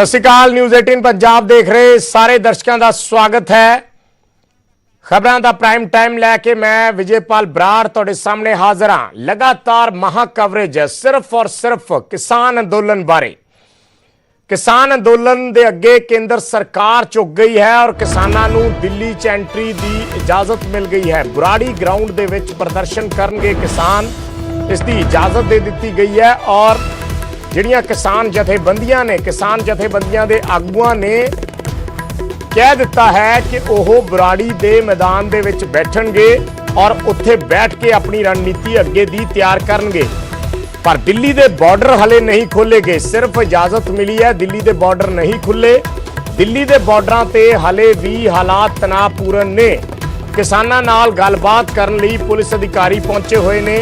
सत श्री अकाल। न्यूज़ 18 पंजाब देख रहे सारे दर्शकों का स्वागत है। खबरों का प्राइम टाइम लैके मैं विजयपाल बराड़ तुहाडे सामने हाजिर हाँ। लगातार महा कवरेज है सिर्फ और सिर्फ किसान अंदोलन बारे। किसान अंदोलन के अगे केंद्र सरकार झुक गई है और किसानों को दिल्ली च एंट्री की इजाजत मिल गई है। बुराड़ी ग्राउंड के विच प्रदर्शन करनगे किसान, इसकी इजाजत दे दी गई है। और जिहड़ियां किसान जथेबंदियां ने, किसान जथेबंदियां दे आगुआं ने कह दिता है कि वह बुराड़ी के मैदान दे विच बैठणगे और उत्थे बैठ के अपनी रणनीति अगे दी तैयार करनगे। पर दिल्ली के बॉर्डर हले नहीं खोले गए, सिर्फ इजाजत मिली है, दिल्ली के बॉर्डर नहीं खुले। दिल्ली के बॉर्डर से हले भी हालात तनावपूर्ण ने। किसानों नाल गलबात करन लई पुलिस अधिकारी पहुंचे हुए ने।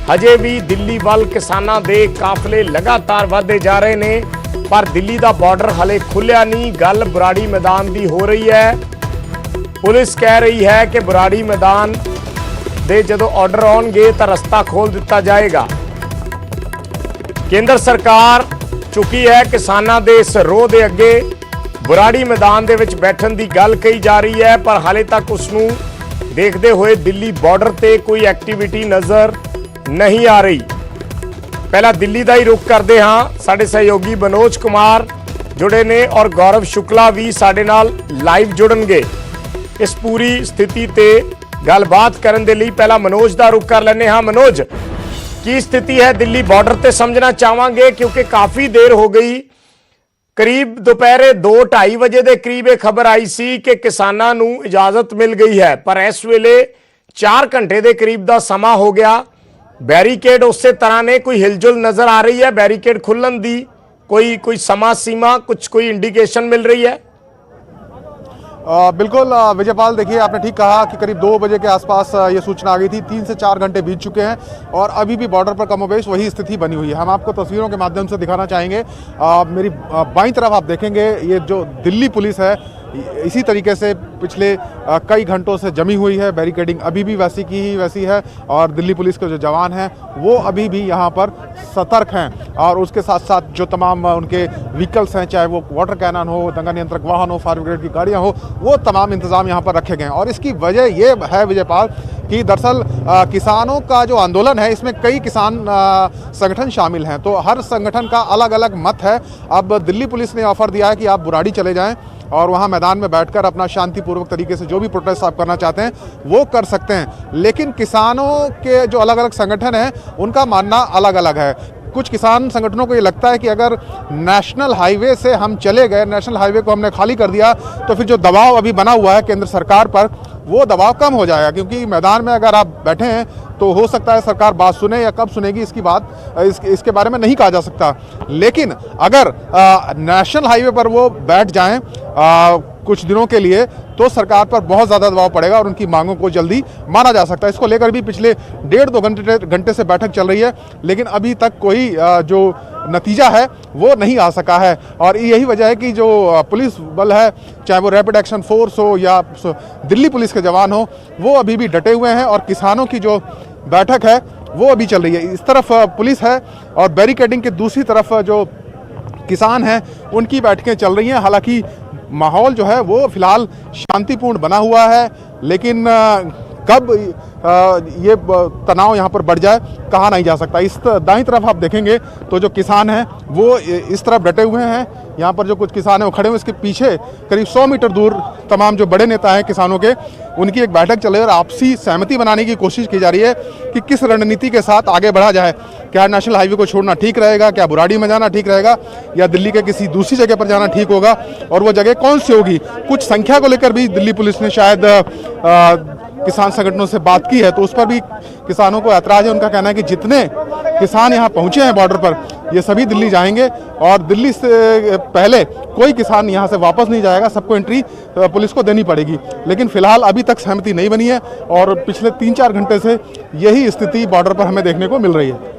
हजे भी दिल्ली वाल किसानों के काफले लगातार बढ़ते जा रहे हैं, पर दिल्ली का बॉर्डर हले खुलिया नहीं। गल बुराड़ी मैदान की हो रही है। पुलिस कह रही है कि बुराड़ी मैदान दे जदों ऑर्डर आउणगे तो रस्ता खोल दिता जाएगा। केंद्र सरकार चुकी है किसानों के इस रोह के अगे। बुराड़ी मैदान दे विच बैठण की गल कही जा रही है, पर हाले तक उसनूं देखते हुए दिल्ली बॉर्डर ते कोई एक्टिविटी नज़र नहीं आ रही। पहला दिल्ली का ही रुख करते हाँ। साडे सहयोगी मनोज कुमार जुड़े ने और गौरव शुक्ला भी साडे नाल लाइव जुड़नगे। इस पूरी स्थिति ते गलबात करन दे लई पहला मनोज का रुख कर लेने हाँ। मनोज, की स्थिति है दिल्ली बॉर्डर ते समझना चाहांगे, क्योंकि काफी देर हो गई। करीब दोपहरे 2-2:30 बजे के करीब ये खबर आई सी कि किसानों नूं इजाजत मिल गई है, पर इस वेले 4 घंटे के करीब का समा हो गया। बैरीकेड उस तरह ने कोई हिलजुल नजर आ रही है? बैरीकेड खुलन दी कोई समा सीमा कुछ कोई इंडिकेशन मिल रही है? बिल्कुल विजयपाल, देखिए आपने ठीक कहा कि करीब 2 बजे के आसपास ये सूचना आ गई थी। 3 से 4 घंटे बीत चुके हैं और अभी भी बॉर्डर पर कमोबेश वही स्थिति बनी हुई है। हम आपको तस्वीरों के माध्यम से दिखाना चाहेंगे। मेरी बाईं तरफ आप देखेंगे ये जो दिल्ली पुलिस है इसी तरीके से पिछले कई घंटों से जमी हुई है। बैरिकेडिंग अभी भी वैसी की ही वैसी है और दिल्ली पुलिस के जो जवान हैं वो अभी भी यहाँ पर सतर्क हैं। और उसके साथ साथ जो तमाम उनके व्हीकल्स हैं, चाहे वो वाटर कैनन हो, दंगा नियंत्रक वाहन हो, फायर ब्रिगेड की गाड़ियाँ हो, वो तमाम इंतजाम यहाँ पर रखे गए हैं। और इसकी वजह ये है विजयपाल कि दरअसल किसानों का जो आंदोलन है इसमें कई किसान संगठन शामिल हैं, तो हर संगठन का अलग अलग मत है। अब दिल्ली पुलिस ने ऑफर दिया है कि आप बुराड़ी चले जाएं और वहां मैदान में बैठकर अपना शांतिपूर्वक तरीके से जो भी प्रोटेस्ट आप करना चाहते हैं वो कर सकते हैं। लेकिन किसानों के जो अलग अलग संगठन हैं उनका मानना अलग अलग है। कुछ किसान संगठनों को ये लगता है कि अगर नेशनल हाईवे से हम चले गए, नेशनल हाईवे को हमने खाली कर दिया, तो फिर जो दबाव अभी बना हुआ है केंद्र सरकार पर वो दबाव कम हो जाएगा। क्योंकि मैदान में अगर आप बैठे हैं तो हो सकता है सरकार बात सुने या कब सुनेगी इसकी बात इसके बारे में नहीं कहा जा सकता। लेकिन अगर नेशनल हाईवे पर वो बैठ जाएं कुछ दिनों के लिए तो सरकार पर बहुत ज़्यादा दबाव पड़ेगा और उनकी मांगों को जल्दी माना जा सकता है। इसको लेकर भी पिछले 1.5-2 घंटे से बैठक चल रही है, लेकिन अभी तक कोई जो नतीजा है वो नहीं आ सका है। और यही वजह है कि जो पुलिस बल है, चाहे वो रैपिड एक्शन फोर्स हो या दिल्ली पुलिस के जवान हो, वो अभी भी डटे हुए हैं और किसानों की जो बैठक है वो अभी चल रही है। इस तरफ पुलिस है और बैरिकेडिंग के दूसरी तरफ जो किसान हैं उनकी बैठकें चल रही हैं। हालांकि माहौल जो है वो फिलहाल शांतिपूर्ण बना हुआ है, लेकिन कब ये तनाव यहाँ पर बढ़ जाए कहा नहीं जा सकता। इस दाईं तरफ आप देखेंगे तो जो किसान हैं वो इस तरफ डटे हुए हैं। यहाँ पर जो कुछ किसान हैं वो खड़े हुए, इसके पीछे करीब 100 मीटर दूर तमाम जो बड़े नेता हैं किसानों के, उनकी एक बैठक चल रही है और आपसी सहमति बनाने की कोशिश की जा रही है कि किस रणनीति के साथ आगे बढ़ा जाए। क्या नेशनल हाईवे को छोड़ना ठीक रहेगा, क्या बुराड़ी में जाना ठीक रहेगा, या दिल्ली के किसी दूसरी जगह पर जाना ठीक होगा, और वो जगह कौन सी होगी। कुछ संख्या को लेकर भी दिल्ली पुलिस ने शायद किसान संगठनों से बात की है, तो उस पर भी किसानों को ऐतराज है। उनका कहना है कि जितने किसान यहाँ पहुँचे हैं बॉर्डर पर ये सभी दिल्ली जाएंगे और दिल्ली से पहले कोई किसान यहाँ से वापस नहीं जाएगा, सबको एंट्री पुलिस को देनी पड़ेगी। लेकिन फिलहाल अभी तक सहमति नहीं बनी है और पिछले 3-4 घंटे से यही स्थिति बॉर्डर पर हमें देखने को मिल रही है।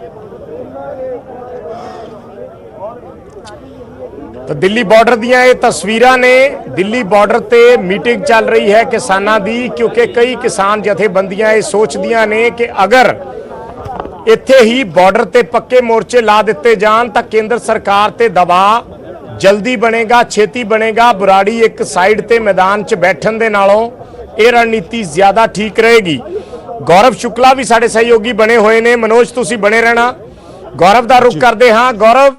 तो दिल्ली बॉर्डर दियां ये तस्वीरां ने। दिल्ली बॉर्डर ते मीटिंग चल रही है किसानों की, क्योंकि कई किसान जथेबंदियां ये सोचदियां ने कि अगर इत्थे ही बॉर्डर ते पक्के मोर्चे ला दिते जान तां केंद्र सरकार ते दबाव ਜਲਦੀ ਬਣੇਗਾ, ਛੇਤੀ ਬਣੇਗਾ, ਬਰਾੜੀ ਇੱਕ ਸਾਈਡ ਤੇ ਮੈਦਾਨ 'ਚ ਬੈਠਣ ਦੇ ਨਾਲੋਂ ਇਹ ਰਣਨੀਤੀ ਜ਼ਿਆਦਾ ਠੀਕ ਰਹੇਗੀ। ਗੌਰਵ ਸ਼ੁਕਲਾ ਵੀ ਸਾਡੇ ਸਹਿਯੋਗੀ ਬਣੇ ਹੋਏ ਨੇ। ਮਨੋਜ ਤੁਸੀਂ ਬਣੇ ਰਹਿਣਾ। ਗੌਰਵ ਦਾ ਰੁਖ ਕਰਦੇ ਹਾਂ। ਗੌਰਵ,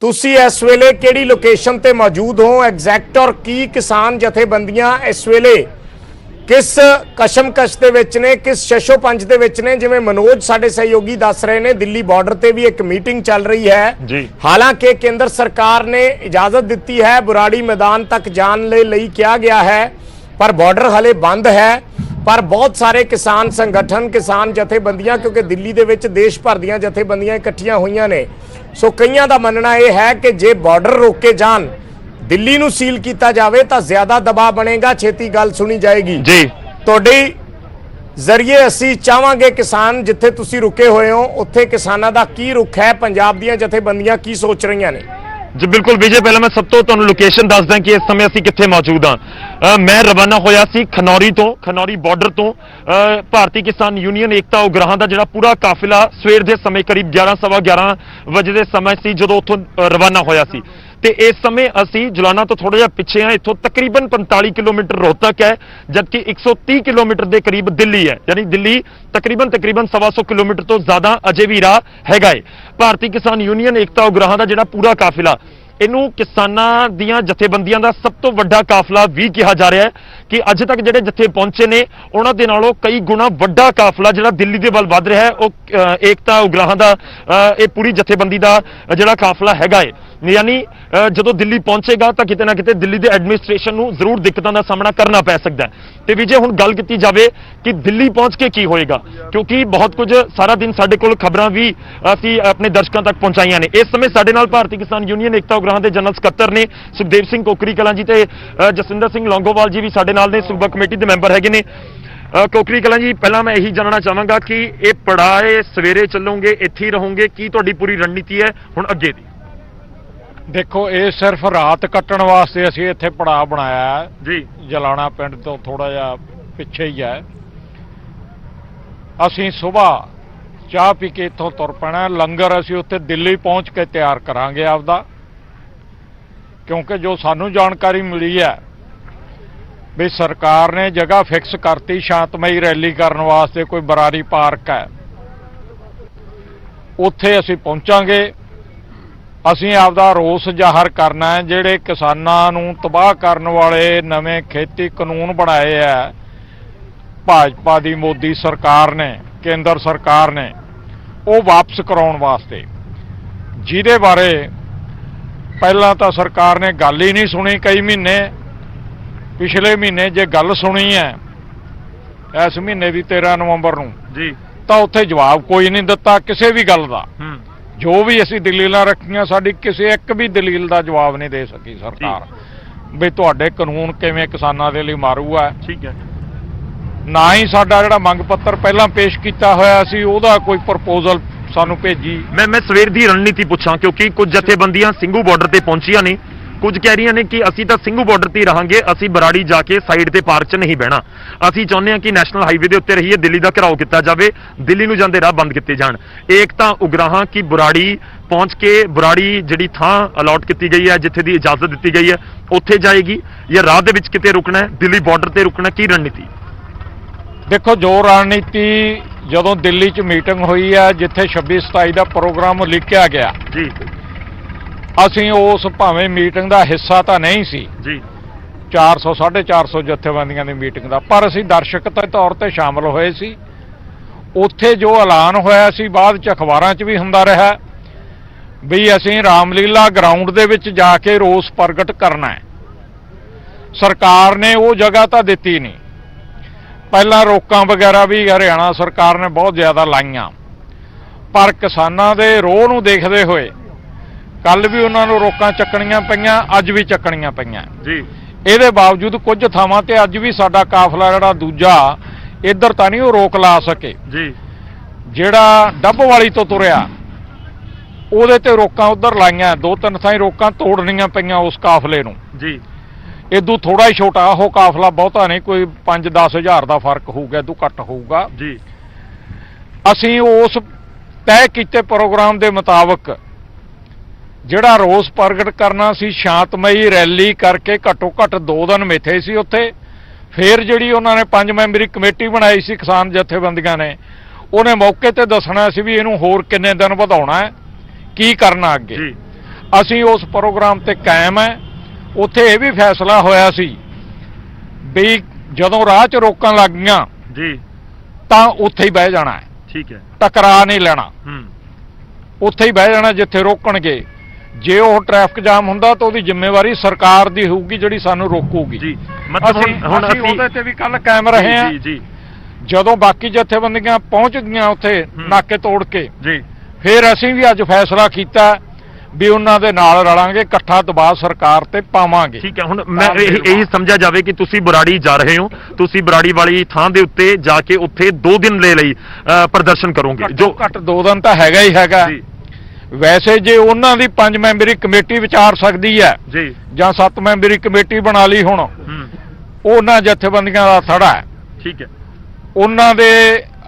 ਤੁਸੀਂ ਇਸ ਵੇਲੇ ਕਿਹੜੀ ਲੋਕੇਸ਼ਨ ਤੇ ਮੌਜੂਦ ਹੋ ਐਗਜ਼ੈਕਟ, ਔਰ ਕੀ ਕਿਸਾਨ ਜਥੇਬੰਦੀਆਂ ਇਸ ਵੇਲੇ ਕਿਸ ਕਸ਼ਮਕਸ਼ ਦੇ ਵਿੱਚ ਨੇ, ਕਿਸ ਸ਼ਸ਼ੋਪੰਜ ਦੇ ਵਿੱਚ ਨੇ? ਜਿਵੇਂ ਮਨੋਜ ਸਾਡੇ ਸਹਿਯੋਗੀ ਦੱਸ ਰਹੇ ਨੇ, ਦਿੱਲੀ ਬਾਰਡਰ ਤੇ ਵੀ ਇੱਕ ਮੀਟਿੰਗ ਚੱਲ ਰਹੀ ਹੈ ਜੀ। ਹਾਲਾਂਕਿ ਕੇਂਦਰ ਸਰਕਾਰ ਨੇ ਇਜਾਜ਼ਤ ਦਿੱਤੀ ਹੈ, ਬੁਰਾੜੀ ਮੈਦਾਨ ਤੱਕ ਜਾਣ ਲਈ ਕਿਹਾ ਗਿਆ ਹੈ, ਪਰ ਬਾਰਡਰ ਹਲੇ ਬੰਦ ਹੈ। ਪਰ ਬਹੁਤ ਸਾਰੇ ਕਿਸਾਨ ਸੰਗਠਨ, ਕਿਸਾਨ ਜਥੇਬੰਦੀਆਂ, ਕਿਉਂਕਿ ਦਿੱਲੀ ਦੇ ਵਿੱਚ ਦੇਸ਼ ਭਰ ਦੀਆਂ ਜਥੇਬੰਦੀਆਂ ਇਕੱਠੀਆਂ ਹੋਈਆਂ ਨੇ, ਸੋ ਕਈਆਂ ਦਾ ਮੰਨਣਾ ਇਹ ਹੈ ਕਿ ਜੇ ਬਾਰਡਰ ਰੋਕੇ ਜਾਣ, ਦਿੱਲੀ ਨੂੰ ਸੀਲ ਕੀਤਾ ਜਾਵੇ ਤਾਂ ਜ਼ਿਆਦਾ ਦਬਾਅ ਬਣੇਗਾ, ਛੇਤੀ ਗੱਲ ਸੁਣੀ ਜਾਏਗੀ। ਜੀ, ਤੁਹਾਡੇ ਜ਼ਰੀਏ ਅਸੀਂ ਚਾਹਾਂਗੇ ਕਿਸਾਨ ਜਿੱਥੇ ਤੁਸੀਂ ਰੁਕੇ ਹੋਏ ਹੋ ਉੱਥੇ ਕਿਸਾਨਾਂ ਦਾ ਕੀ ਰੁਖ ਹੈ, ਪੰਜਾਬ ਦੀਆਂ ਜਥੇਬੰਦੀਆਂ ਕੀ ਸੋਚ ਰਹੀਆਂ ਨੇ? ਜੀ ਬਿਲਕੁਲ ਵਿਜੇ, ਪਹਿਲਾਂ ਮੈਂ ਸਭ ਤੋਂ ਤੁਹਾਨੂੰ ਲੋਕੇਸ਼ਨ ਦੱਸਦਾ ਕਿ ਇਸ ਸਮੇਂ ਅਸੀਂ ਕਿੱਥੇ ਮੌਜੂਦ ਹਾਂ। ਮੈਂ ਰਵਾਨਾ ਹੋਇਆ ਸੀ ਖਨੌਰੀ ਤੋਂ, ਖਨੌਰੀ ਬਾਰਡਰ ਤੋਂ। ਭਾਰਤੀ ਕਿਸਾਨ ਯੂਨੀਅਨ ਏਕਤਾ ਉਗਰਾਹਾਂ ਦਾ ਜਿਹੜਾ ਪੂਰਾ ਕਾਫਿਲਾ ਸਵੇਰ ਦੇ ਸਮੇਂ ਕਰੀਬ 11:15 ਵਜੇ ਦੇ ਸਮੇਂ ਸੀ ਜਦੋਂ ਉੱਥੋਂ ਰਵਾਨਾ ਹੋਇਆ ਸੀ, ਤੇ ਇਸ ਸਮੇਂ ਅਸੀਂ ਜਲਾਨਾ ਤੋਂ ਥੋੜਾ ਜਿਹਾ ਪਿੱਛੇ ਹਾਂ। ਇੱਥੋਂ ਤਕਰੀਬਨ 45 ਕਿਲੋਮੀਟਰ ਰੋਹਤਕ ਹੈ, ਜਦਕਿ 130 ਕਿਲੋਮੀਟਰ ਦੇ ਕਰੀਬ ਦਿੱਲੀ ਹੈ, ਯਾਨੀ ਦਿੱਲੀ ਤਕਰੀਬਨ 125 ਕਿਲੋਮੀਟਰ ਤੋਂ ਜ਼ਿਆਦਾ ਅਜੇ ਵੀ ਰਾਹ ਹੈਗਾ ਹੈ। ਭਾਰਤੀ ਕਿਸਾਨ ਯੂਨੀਅਨ ਏਕਤਾ ਉਗਰਾਹਾਂ ਦਾ ਜਿਹੜਾ ਪੂਰਾ ਕਾਫਿਲਾ, ਇਹਨੂੰ ਕਿਸਾਨਾਂ ਦੀਆਂ ਜਥੇਬੰਦੀਆਂ ਦਾ ਸਭ ਤੋਂ ਵੱਡਾ ਕਾਫਲਾ ਵੀ ਕਿਹਾ ਜਾ ਰਿਹਾ ਹੈ ਕਿ ਅੱਜ ਤੱਕ ਜਿਹੜੇ ਜਥੇ ਪਹੁੰਚੇ ਨੇ ਉਹਨਾਂ ਦੇ ਨਾਲੋਂ ਕਈ ਗੁਣਾ ਵੱਡਾ ਕਾਫਲਾ ਜਿਹੜਾ ਦਿੱਲੀ ਦੇ ਵੱਲ ਵੱਧ ਰਿਹਾ ਹੈ, ਉਹ ਏਕਤਾ ਉਗਰਾਹਾਂ ਦਾ ਇਹ ਪੂਰੀ ਜਥੇਬੰਦੀ ਦਾ ਜਿਹੜਾ ਕਾਫਲਾ ਹੈਗਾ ਹੈ। ਯਾਨੀ ਜਦੋਂ ਦਿੱਲੀ ਪਹੁੰਚੇਗਾ ਤਾਂ ਕਿਤੇ ਨਾ ਕਿਤੇ ਦਿੱਲੀ ਦੇ ਐਡਮਿਨਿਸਟ੍ਰੇਸ਼ਨ ਨੂੰ ਜ਼ਰੂਰ ਦਿੱਕਤਾਂ ਦਾ ਸਾਹਮਣਾ ਕਰਨਾ ਪੈ ਸਕਦਾ ਹੈ। ਤੇ ਵੀ ਜੇ ਹੁਣ ਗੱਲ ਕੀਤੀ ਜਾਵੇ ਕਿ ਦਿੱਲੀ ਪਹੁੰਚ ਕੇ ਕੀ ਹੋਏਗਾ, ਕਿਉਂਕਿ ਬਹੁਤ ਕੁਝ ਸਾਰਾ ਦਿਨ ਸਾਡੇ ਕੋਲ ਖਬਰਾਂ ਵੀ ਅਸੀਂ ਆਪਣੇ ਦਰਸ਼ਕਾਂ ਤੱਕ ਪਹੁੰਚਾਈਆਂ ਨੇ। ਇਸ ਸਮੇਂ ਸਾਡੇ ਨਾਲ ਭਾਰਤੀ ਕਿਸਾਨ ਯੂਨੀਅਨ ਏਕਤਾ ਉਗਰਾਹਾਂ ਦੇ ਜਨਰਲ ਸਕੱਤਰ ਨੇ ਸੁਖਦੇਵ ਸਿੰਘ ਕੋਕਰੀ ਕਲਾਂ ਜੀ, ਤੇ ਜਸਵਿੰਦਰ ਸਿੰਘ ਲੌਂਗੋਵਾਲ ਜੀ ਵੀ ਸਾਡੇ ਨਾਲ ਨੇ, ਸੂਬਾ ਕਮੇਟੀ ਦੇ ਮੈਂਬਰ ਹੈਗੇ ਨੇ। ਕੋਕਰੀ ਕਲਾਂ ਜੀ, ਪਹਿਲਾਂ ਮੈਂ ਇਹੀ ਜਾਣਨਾ ਚਾਹਾਂਗਾ ਕਿ ਇਹ ਪੜਾਏ ਸਵੇਰੇ ਚੱਲੋਗੇ, ਇੱਥੇ ਹੀ ਰਹੋਗੇ, ਕੀ ਤੁਹਾਡੀ ਪੂਰੀ ਰਣਨੀਤੀ ਹੈ ਹੁਣ ਅੱਗੇ ਦੀ? ਦੇਖੋ, ਇਹ ਸਿਰਫ ਰਾਤ ਕੱਟਣ ਵਾਸਤੇ ਅਸੀਂ ਇੱਥੇ ਪੜਾਅ ਬਣਾਇਆ ਹੈ ਜੀ। ਜਲਾਣਾ ਪਿੰਡ ਤੋਂ ਥੋੜਾ ਜਿਹਾ ਪਿੱਛੇ ਹੀ ਹੈ। ਅਸੀਂ ਸਵੇਰ ਚਾਹ ਪੀ ਕੇ ਇੱਥੋਂ ਤੁਰ ਪੈਣਾ। ਲੰਗਰ ਅਸੀਂ ਉੱਥੇ ਦਿੱਲੀ ਪਹੁੰਚ ਕੇ ਤਿਆਰ ਕਰਾਂਗੇ ਆਪਦਾ, ਕਿਉਂਕਿ ਜੋ ਸਾਨੂੰ ਜਾਣਕਾਰੀ ਮਿਲੀ ਹੈ ਵੀ ਸਰਕਾਰ ਨੇ ਜਗ੍ਹਾ ਫਿਕਸ ਕਰਤੀ ਸ਼ਾਂਤਮਈ ਰੈਲੀ ਕਰਨ ਵਾਸਤੇ, ਕੋਈ ਬਰਾਰੀ ਪਾਰਕ ਹੈ, ਉੱਥੇ ਅਸੀਂ ਪਹੁੰਚਾਂਗੇ। ਅਸੀਂ ਆਪਦਾ ਰੋਸ ਜ਼ਾਹਰ ਕਰਨਾ ਹੈ। ਜਿਹੜੇ ਕਿਸਾਨਾਂ ਨੂੰ ਤਬਾਹ ਕਰਨ ਵਾਲੇ ਨਵੇਂ ਖੇਤੀ ਕਾਨੂੰਨ ਬਣਾਏ ਹੈ ਭਾਜਪਾ ਦੀ ਮੋਦੀ ਸਰਕਾਰ ਨੇ, ਕੇਂਦਰ ਸਰਕਾਰ ਨੇ, ਉਹ ਵਾਪਸ ਕਰਾਉਣ ਵਾਸਤੇ, ਜਿਹਦੇ ਬਾਰੇ ਪਹਿਲਾਂ ਤਾਂ ਸਰਕਾਰ ਨੇ ਗੱਲ ਹੀ ਨਹੀਂ ਸੁਣੀ ਕਈ ਮਹੀਨੇ। ਪਿਛਲੇ ਮਹੀਨੇ ਜੇ ਗੱਲ ਸੁਣੀ ਹੈ ਇਸ ਮਹੀਨੇ ਦੀ 13 ਨਵੰਬਰ ਨੂੰ ਜੀ, ਤਾਂ ਉੱਥੇ ਜਵਾਬ ਕੋਈ ਨਹੀਂ ਦਿੱਤਾ ਕਿਸੇ ਵੀ ਗੱਲ ਦਾ। ਜੋ ਵੀ ਅਸੀਂ ਦਲੀਲਾਂ ਰੱਖੀਆਂ, ਸਾਡੀ ਕਿਸੇ ਇੱਕ ਵੀ ਦਲੀਲ ਦਾ ਜਵਾਬ ਨਹੀਂ ਦੇ ਸਕੀ ਸਰਕਾਰ ਵੀ ਤੁਹਾਡੇ ਕਾਨੂੰਨ ਕਿਵੇਂ ਕਿਸਾਨਾਂ ਦੇ ਲਈ ਮਾਰੂ ਹੈ। ਠੀਕ ਹੈ। ਨਾ ਹੀ ਸਾਡਾ ਜਿਹੜਾ ਮੰਗ ਪੱਤਰ ਪਹਿਲਾਂ ਪੇਸ਼ ਕੀਤਾ ਹੋਇਆ ਸੀ ਉਹਦਾ ਕੋਈ ਪ੍ਰਪੋਜ਼ਲ ਸਾਨੂੰ ਭੇਜੀ। ਮੈਂ ਸਵੇਰ ਦੀ ਰਣਨੀਤੀ ਪੁੱਛਾਂ, ਕਿਉਂਕਿ ਕੁਝ ਜਥੇਬੰਦੀਆਂ ਸਿੰਘੂ ਬਾਰਡਰ ਤੇ ਪਹੁੰਚੀਆਂ ਨੇ, ਕੁਝ ਕਹਿ ਰਹੀਆਂ ਨੇ ਕਿ ਅਸੀਂ ਤਾਂ ਸਿੰਘੂ ਬਾਰਡਰ ਤੇ ਹੀ ਰਹਾਂਗੇ, ਅਸੀਂ ਬਰਾੜੀ ਜਾ ਕੇ ਸਾਈਡ ਤੇ ਪਾਰਕ 'ਚ ਨਹੀਂ ਬਹਿਣਾ, ਅਸੀਂ ਚਾਹੁੰਦੇ ਹਾਂ ਕਿ ਨੈਸ਼ਨਲ ਹਾਈਵੇ ਦੇ ਉੱਤੇ ਰਹੀਏ, ਦਿੱਲੀ ਦਾ ਘਿਰਾਓ ਕੀਤਾ ਜਾਵੇ, ਦਿੱਲੀ ਨੂੰ ਜਾਂਦੇ ਰਾਹ ਬੰਦ ਕੀਤੇ ਜਾਣ। ਏਕਤਾ ਉਗਰਾਹਾਂ ਕੀ ਬਰਾੜੀ ਪਹੁੰਚ ਕੇ ਬਰਾੜੀ ਜਿਹੜੀ ਥਾਂ ਅਲਾਟ ਕੀਤੀ ਗਈ ਹੈ, ਜਿੱਥੇ ਦੀ ਇਜਾਜ਼ਤ ਦਿੱਤੀ ਗਈ ਹੈ, ਉੱਥੇ ਜਾਏਗੀ ਜਾਂ ਰਾਹ ਦੇ ਵਿੱਚ ਕਿਤੇ ਰੁਕਣਾ ਹੈ, ਦਿੱਲੀ ਬਾਰਡਰ ਤੇ ਰੁਕਣਾ, ਕੀ ਰਣਨੀਤੀ? ਦੇਖੋ, ਜੋ ਰਣਨੀਤੀ ਜਦੋਂ ਦਿੱਲੀ 'ਚ ਮੀਟਿੰਗ ਹੋਈ ਹੈ ਜਿੱਥੇ 26-27 ਦਾ ਪ੍ਰੋਗਰਾਮ ਲਿਖਿਆ ਗਿਆ ਜੀ, ਅਸੀਂ ਉਸ ਭਾਵੇਂ ਮੀਟਿੰਗ ਦਾ ਹਿੱਸਾ ਤਾਂ ਨਹੀਂ ਸੀ ਜੀ, 400-450 ਜਥੇਬੰਦੀਆਂ ਦੀ ਮੀਟਿੰਗ ਦਾ, ਪਰ ਅਸੀਂ ਦਰਸ਼ਕ ਦੇ ਤੌਰ ਤੇ ਸ਼ਾਮਲ ਹੋਏ ਸੀ। ਉੱਥੇ ਜੋ ਐਲਾਨ ਹੋਇਆ ਸੀ ਬਾਅਦ 'ਚ ਅਖਬਾਰਾਂ 'ਚ ਵੀ ਹੁੰਦਾ ਰਿਹਾ ਵੀ ਅਸੀਂ ਰਾਮਲੀਲਾ ਗਰਾਊਂਡ ਦੇ ਵਿੱਚ ਜਾ ਕੇ ਰੋਸ ਪ੍ਰਗਟ ਕਰਨਾ ਹੈ। ਸਰਕਾਰ ਨੇ ਉਹ ਜਗ੍ਹਾ ਤਾਂ ਦਿੱਤੀ ਨਹੀਂ। ਪਹਿਲਾਂ ਰੋਕਾਂ ਵਗੈਰਾ ਵੀ ਹਰਿਆਣਾ ਸਰਕਾਰ ਨੇ ਬਹੁਤ ਜ਼ਿਆਦਾ ਲਾਈਆਂ, ਪਰ ਕਿਸਾਨਾਂ ਦੇ ਰੋਹ ਨੂੰ ਦੇਖਦੇ ਹੋਏ ਕੱਲ ਵੀ ਉਹਨਾਂ ਨੂੰ ਰੋਕਾਂ ਚੱਕਣੀਆਂ ਪਈਆਂ, ਅੱਜ ਵੀ ਚੱਕਣੀਆਂ ਪਈਆਂ ਜੀ। ਇਹਦੇ ਬਾਵਜੂਦ ਕੁਝ ਥਾਵਾਂ ਤੇ ਅੱਜ ਵੀ ਸਾਡਾ ਕਾਫਲਾ ਜਿਹੜਾ ਦੂਜਾ ਇੱਧਰ ਤਾਂ ਨਹੀਂ ਉਹ ਰੋਕ ਲਾ ਸਕੇ ਜੀ। ਜਿਹੜਾ ਡੱਬ ਵਾਲੀ ਤੋਂ ਤੁਰਿਆ ਉਹਦੇ ਤੇ ਰੋਕਾਂ ਉੱਧਰ ਲਾਈਆਂ, 2-3 ਥਾਈਂ ਰੋਕਾਂ ਤੋੜਨੀਆਂ ਪਈਆਂ ਉਸ ਕਾਫਲੇ ਨੂੰ ਜੀ। ਇਦੋਂ ਥੋੜਾ ਹੀ ਛੋਟਾ ਉਹ ਕਾਫਲਾ, ਬਹੁਤਾ ਨਹੀਂ, ਕੋਈ 5-10 ਹਜ਼ਾਰ ਦਾ ਫਰਕ ਹੋਊਗਾ, ਇਦੋਂ ਘੱਟ ਹੋਊਗਾ ਜੀ। ਅਸੀਂ ਉਸ ਤੈਅ ਕੀਤੇ ਪ੍ਰੋਗਰਾਮ ਦੇ ਮੁਤਾਬਕ ਜਿਹੜਾ ਰੋਸ ਪ੍ਰਗਟ ਕਰਨਾ ਸੀ ਸ਼ਾਂਤਮਈ ਰੈਲੀ ਕਰਕੇ ਘੱਟੋ ਘੱਟ 2 ਦਿਨ ਮਿੱਥੇ ਸੀ ਉੱਥੇ। ਫਿਰ ਜਿਹੜੀ ਉਹਨਾਂ ਨੇ 5 ਮੈਂਬਰੀ ਕਮੇਟੀ ਬਣਾਈ ਸੀ ਕਿਸਾਨ ਜਥੇਬੰਦੀਆਂ ਨੇ, ਉਹਨੇ ਮੌਕੇ ਤੇ ਦੱਸਣਾ ਸੀ ਵੀ ਇਹਨੂੰ ਹੋਰ ਕਿੰਨੇ ਦਿਨ ਵਧਾਉਣਾ ਹੈ, ਕੀ ਕਰਨਾ ਅੱਗੇ। ਅਸੀਂ ਉਸ ਪ੍ਰੋਗਰਾਮ ਤੇ ਕਾਇਮ ਹੈ। ਉੱਥੇ ਇਹ ਵੀ ਫੈਸਲਾ ਹੋਇਆ ਸੀ ਵੀ ਜਦੋਂ ਰਾਹ 'ਚ ਰੋਕਣ ਲੱਗ ਗਈਆਂ ਜੀ ਤਾਂ ਉੱਥੇ ਹੀ ਬਹਿ ਜਾਣਾ ਹੈ, ਠੀਕ ਹੈ, ਟਕਰਾ ਨਹੀਂ ਲੈਣਾ, ਉੱਥੇ ਹੀ ਬਹਿ ਜਾਣਾ ਜਿੱਥੇ ਰੋਕਣਗੇ। ਜੇ ਉਹ ਟ੍ਰੈਫਿਕ ਜਾਮ ਹੁੰਦਾ ਤਾਂ ਉਹਦੀ ਜ਼ਿੰਮੇਵਾਰੀ ਸਰਕਾਰ ਦੀ ਹੋਊਗੀ ਜਿਹੜੀ ਸਾਨੂੰ ਰੋਕੂਗੀ ਜੀ। ਮਤਲਬ ਹੁਣ ਅਸੀਂ ਉਹਦੇ ਤੇ ਵੀ ਕੱਲ ਕਾਇਮ ਰਹੇ ਹਾਂ। ਜੀ ਜਦੋਂ ਬਾਕੀ ਜਥੇਬੰਦੀਆਂ ਪਹੁੰਚ ਗਈਆਂ ਉੱਥੇ ਨਾਕੇ ਤੋੜ ਕੇ, ਜੀ ਫਿਰ ਅਸੀਂ ਵੀ ਅੱਜ ਫੈਸਲਾ ਕੀਤਾ ਵੀ ਉਹਨਾਂ ਦੇ ਨਾਲ ਰਲਾਂਗੇ, ਇਕੱਠਾ ਦਬਾਅ ਸਰਕਾਰ ਤੇ ਪਾਵਾਂਗੇ। ਠੀਕ ਹੈ। ਹੁਣ ਮੈਂ ਇਹੀ ਸਮਝਿਆ ਜਾਵੇ ਕਿ ਤੁਸੀਂ ਬਰਾੜੀ ਜਾ ਰਹੇ ਹੋ, ਤੁਸੀਂ ਬਰਾੜੀ ਵਾਲੀ ਥਾਂ ਦੇ ਉੱਤੇ ਜਾ ਕੇ ਉੱਥੇ 2 ਦਿਨ ਲੈ ਲਈ ਪ੍ਰਦਰਸ਼ਨ ਕਰੋਗੇ, ਜੋ ਘੱਟ 2 ਦਿਨ ਤਾਂ ਹੈਗਾ ਹੀ ਹੈਗਾ। ਵੈਸੇ ਜੇ ਉਹਨਾਂ ਦੀ 5 ਮੈਂਬਰੀ ਕਮੇਟੀ ਵਿਚਾਰ ਸਕਦੀ ਹੈ ਜੀ ਜਾਂ 7 ਮੈਂਬਰੀ ਕਮੇਟੀ ਬਣਾ ਲਈ, ਹੁਣ ਉਹਨਾਂ ਜਥੇਬੰਦੀਆਂ ਦਾ ਥੜਾ ਹੈ। ਠੀਕ ਹੈ। ਉਹਨਾਂ ਦੇ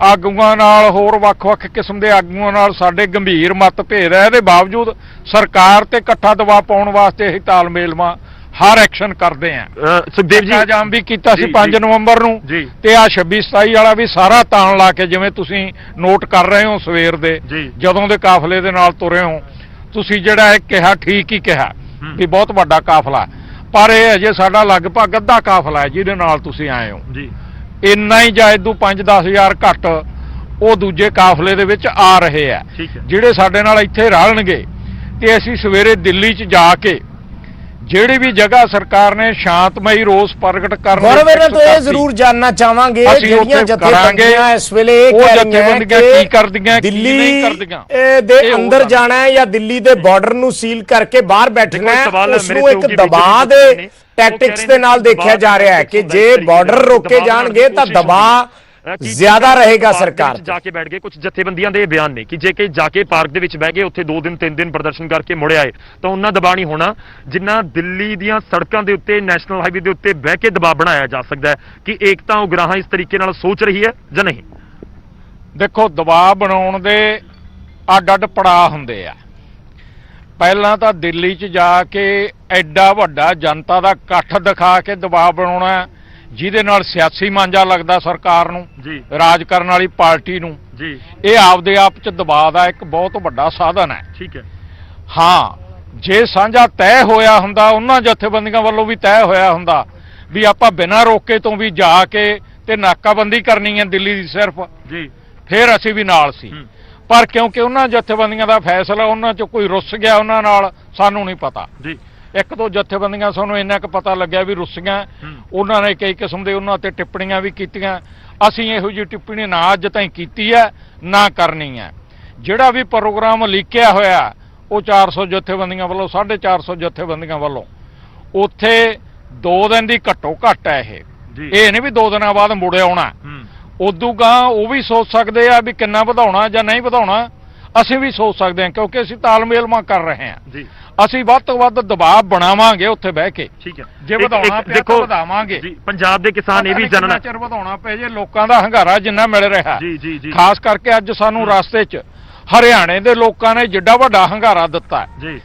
ਆਗੂਆਂ ਨਾਲ, ਹੋਰ ਵੱਖ-ਵੱਖ ਕਿਸਮ ਦੇ ਆਗੂਆਂ ਨਾਲ ਸਾਡੇ ਗੰਭੀਰ ਮਤਭੇਦ ਹੈ। ਇਹਦੇ ਬਾਵਜੂਦ ਸਰਕਾਰ ਤੇ ਇਕੱਠਾ ਦਬਾਅ ਪਾਉਣ ਵਾਸਤੇ ਅਸੀਂ ਤਾਲਮੇਲਵਾਂ ਹਰ ਐਕਸ਼ਨ ਕਰਦੇ ਆਂ। ਸੁਖਦੇਵ ਜੀ ਜਾਮ ਵੀ ਕੀਤਾ ਸੀ 5 ਨਵੰਬਰ ਨੂੰ, ਤੇ ਆ 26-27 ਵਾਲਾ ਵੀ ਸਾਰਾ ਤਾਣ ਲਾ ਕੇ, ਜਿਵੇਂ ਤੁਸੀਂ ਨੋਟ ਕਰ ਰਹੇ ਹੋ ਸਵੇਰ ਦੇ ਜਦੋਂ ਦੇ ਕਾਫਲੇ ਦੇ ਨਾਲ ਤੁਰੇ ਹੋ, ਤੁਸੀਂ ਜਿਹੜਾ ਇਹ ਕਿਹਾ ਠੀਕ ਹੀ ਕਿਹਾ ਵੀ ਬਹੁਤ ਵੱਡਾ ਕਾਫਲਾ, ਪਰ ਇਹ ਅਜੇ ਸਾਡਾ ਲਗਭਗ ਅੱਧਾ ਕਾਫਲਾ ਹੈ ਜਿਹਦੇ ਨਾਲ ਤੁਸੀਂ ਆਏ ਹੋ। ਇੰਨਾ ਹੀ ਜਾਂ ਇਦੋਂ 5-10 ਹਜ਼ਾਰ ਘੱਟ ਉਹ ਦੂਜੇ ਕਾਫਲੇ ਦੇ ਵਿੱਚ ਆ ਰਹੇ ਆ, ਜਿਹੜੇ ਸਾਡੇ ਨਾਲ ਇੱਥੇ ਰਲਣਗੇ। ਤੇ ਅਸੀਂ ਸਵੇਰੇ ਦਿੱਲੀ 'ਚ ਜਾ ਕੇ ਜਿਹੜੀ ਵੀ ਜਗ੍ਹਾ ਸਰਕਾਰ ਨੇ ਸ਼ਾਂਤਮਈ ਰੋਸ ਪ੍ਰਗਟ ਕਰਨ ਗੌਰਵ ਇਹਨਾਂ ਤੋਂ ਇਹ ਜ਼ਰੂਰ ਜਾਨਣਾ ਚਾਹਾਂਗੇ ਜਿਹੜੀਆਂ ਜਥੇਬੰਦੀਆਂ ਇਸ ਵੇਲੇ ਇਹ ਕਹਿ ਰਹੀਆਂ ਕਿ ਕੀ ਕਰਦੀਆਂ, ਦਿੱਲੀ ਨਹੀਂ ਕਰਦੀਆਂ ਦੇ ਅੰਦਰ ਜਾਣਾ ਹੈ ਜਾਂ ਦਿੱਲੀ ਦੇ ਬਾਰਡਰ ਨੂੰ ਸੀਲ ਕਰਕੇ ਬਾਹਰ ਬੈਠਣਾ ਹੈ, ਉਸ ਨੂੰ ਇੱਕ ਦਬਾਅ ਦੇ ਟੈਕਟਿਕਸ ਦੇ ਨਾਲ ਦੇਖਿਆ ਜਾ ਰਿਹਾ ਹੈ ਕਿ ਜੇ ਬਾਰਡਰ ਰੋਕੇ ਜਾਣਗੇ ਤਾਂ ਦਬਾਅ ਜ਼ਿਆਦਾ ਰਹੇਗਾ ਸਰਕਾਰ। ਜਾ ਕੇ ਬੈਠ ਗਏ ਕੁਝ ਜਥੇਬੰਦੀਆਂ ਦੇ ਬਿਆਨ ਨੇ ਕਿ ਜੇ ਕਿ ਜਾ ਕੇ ਪਾਰਕ ਦੇ ਵਿੱਚ ਬਹਿ ਗਏ, ਉੱਥੇ 2 ਦਿਨ 3 ਦਿਨ ਪ੍ਰਦਰਸ਼ਨ ਕਰਕੇ ਮੁੜ ਆਏ ਤਾਂ ਉਹਨਾਂ ਦਬਾਅ ਨਹੀਂ ਹੋਣਾ ਜਿੰਨਾ ਦਿੱਲੀ ਦੀਆਂ ਸੜਕਾਂ ਦੇ ਉੱਤੇ, ਨੈਸ਼ਨਲ ਹਾਈਵੇ ਦੇ ਉੱਤੇ ਬਹਿ ਕੇ ਦਬਾਅ ਬਣਾਇਆ ਜਾ ਸਕਦਾ ਹੈ। ਕਿ ਏਕਤਾ ਉਗਰਾਹਾਂ ਇਸ ਤਰੀਕੇ ਨਾਲ ਸੋਚ ਰਹੀ ਹੈ ਜਾਂ ਨਹੀਂ? ਦੇਖੋ, ਦਬਾਅ ਬਣਾਉਣ ਦੇ ਅੱਡ-ਅੱਡ ਪੜਾਅ ਹੁੰਦੇ ਆ। ਪਹਿਲਾਂ ਤਾਂ ਦਿੱਲੀ 'ਚ ਜਾ ਕੇ ਐਡਾ ਵੱਡਾ ਜਨਤਾ ਦਾ ਇਕੱਠ ਦਿਖਾ ਕੇ ਦਬਾਅ ਬਣਾਉਣਾ ਜਿਹਦੇ ਨਾਲ ਸਿਆਸੀ ਮਾਂਜਾ ਲੱਗਦਾ ਸਰਕਾਰ ਨੂੰ, ਰਾਜ ਕਰਨ ਵਾਲੀ ਪਾਰਟੀ ਨੂੰ। ਇਹ ਆਪਦੇ ਆਪ 'ਚ ਦਬਾਅ ਦਾ ਇੱਕ ਬਹੁਤ ਵੱਡਾ ਸਾਧਨ ਹੈ। ਠੀਕ ਹੈ। ਹਾਂ, ਜੇ ਸਾਂਝਾ ਤੈਅ ਹੋਇਆ ਹੁੰਦਾ, ਉਹਨਾਂ ਜਥੇਬੰਦੀਆਂ ਵੱਲੋਂ ਵੀ ਤੈਅ ਹੋਇਆ ਹੁੰਦਾ ਵੀ ਆਪਾਂ ਬਿਨਾਂ ਰੋਕੇ ਤੋਂ ਵੀ ਜਾ ਕੇ ਤੇ ਨਾਕਾਬੰਦੀ ਕਰਨੀ ਹੈ ਦਿੱਲੀ ਦੀ ਸਿਰਫ, ਫਿਰ ਅਸੀਂ ਵੀ ਨਾਲ ਸੀ। ਪਰ ਕਿਉਂਕਿ ਉਹਨਾਂ ਜਥੇਬੰਦੀਆਂ ਦਾ ਫੈਸਲਾ, ਉਹਨਾਂ 'ਚ ਕੋਈ ਰੁੱਸ ਗਿਆ ਉਹਨਾਂ ਨਾਲ, ਸਾਨੂੰ ਨਹੀਂ ਪਤਾ। 1-2 ਜਥੇਬੰਦੀਆਂ ਸਾਨੂੰ ਇੰਨਾ ਕੁ ਪਤਾ ਲੱਗਿਆ ਵੀ ਰੁੱਸੀਆਂ, ਉਹਨਾਂ ਨੇ ਕਈ ਕਿਸਮ ਦੇ ਉਹਨਾਂ ਤੇ ਟਿੱਪਣੀਆਂ ਵੀ ਕੀਤੀਆਂ। ਅਸੀਂ ਇਹੋ ਜਿਹੀ ਟਿੱਪਣੀ ਨਾ ਅੱਜ ਤਾਈਂ ਕੀਤੀ ਹੈ, ਨਾ ਕਰਨੀ ਹੈ। ਜਿਹੜਾ ਵੀ ਪ੍ਰੋਗਰਾਮ ਲੀਕਿਆ ਹੋਇਆ ਉਹ 400 ਜਥੇਬੰਦੀਆਂ ਵੱਲੋਂ, 450 ਜਥੇਬੰਦੀਆਂ ਵੱਲੋਂ, ਉੱਥੇ 2 ਦਿਨ ਦੀ ਘੱਟੋ ਘੱਟ ਹੈ। ਇਹ ਨਹੀਂ ਵੀ 2 ਦਿਨਾਂ ਬਾਅਦ ਮੁੜ ਆਉਣਾ। ਉਦੋਂ ਗਾਂ ਉਹ ਵੀ ਸੋਚ ਸਕਦੇ ਆ ਵੀ ਕਿੰਨਾ ਵਧਾਉਣਾ ਜਾਂ ਨਹੀਂ ਵਧਾਉਣਾ, ਅਸੀਂ ਵੀ ਸੋਚ ਸਕਦੇ ਹਾਂ ਕਿਉਂਕਿ ਅਸੀਂ ਤਾਲਮੇਲਵਾਂ ਕਰ ਰਹੇ ਹਾਂ। ਅਸੀਂ ਵੱਧ ਤੋਂ ਵੱਧ ਦਬਾਅ ਬਣਾਵਾਂਗੇ ਉੱਥੇ ਬਹਿ ਕੇ। ਠੀਕ ਹੈ। ਜੇ ਵਧਾਉਣਾ ਪਿਆ ਤਾਂ ਵਧਾਵਾਂਗੇ। ਪੰਜਾਬ ਦੇ ਕਿਸਾਨ ਇਹ ਵੀ ਜਾਣਨਾ, ਚਿਰ ਵਧਾਉਣਾ ਪਏ ਜੇ ਲੋਕਾਂ ਦਾ ਹੰਗਾਰਾ ਜਿੰਨਾ ਮਿਲ ਰਿਹਾ, ਖਾਸ ਕਰਕੇ ਅੱਜ ਸਾਨੂੰ ਰਸਤੇ 'ਚ ਹਰਿਆਣੇ ਦੇ ਲੋਕਾਂ ਨੇ ਜਿੱਡਾ ਵੱਡਾ ਹੰਗਾਰਾ ਦਿੱਤਾ ਹੈ।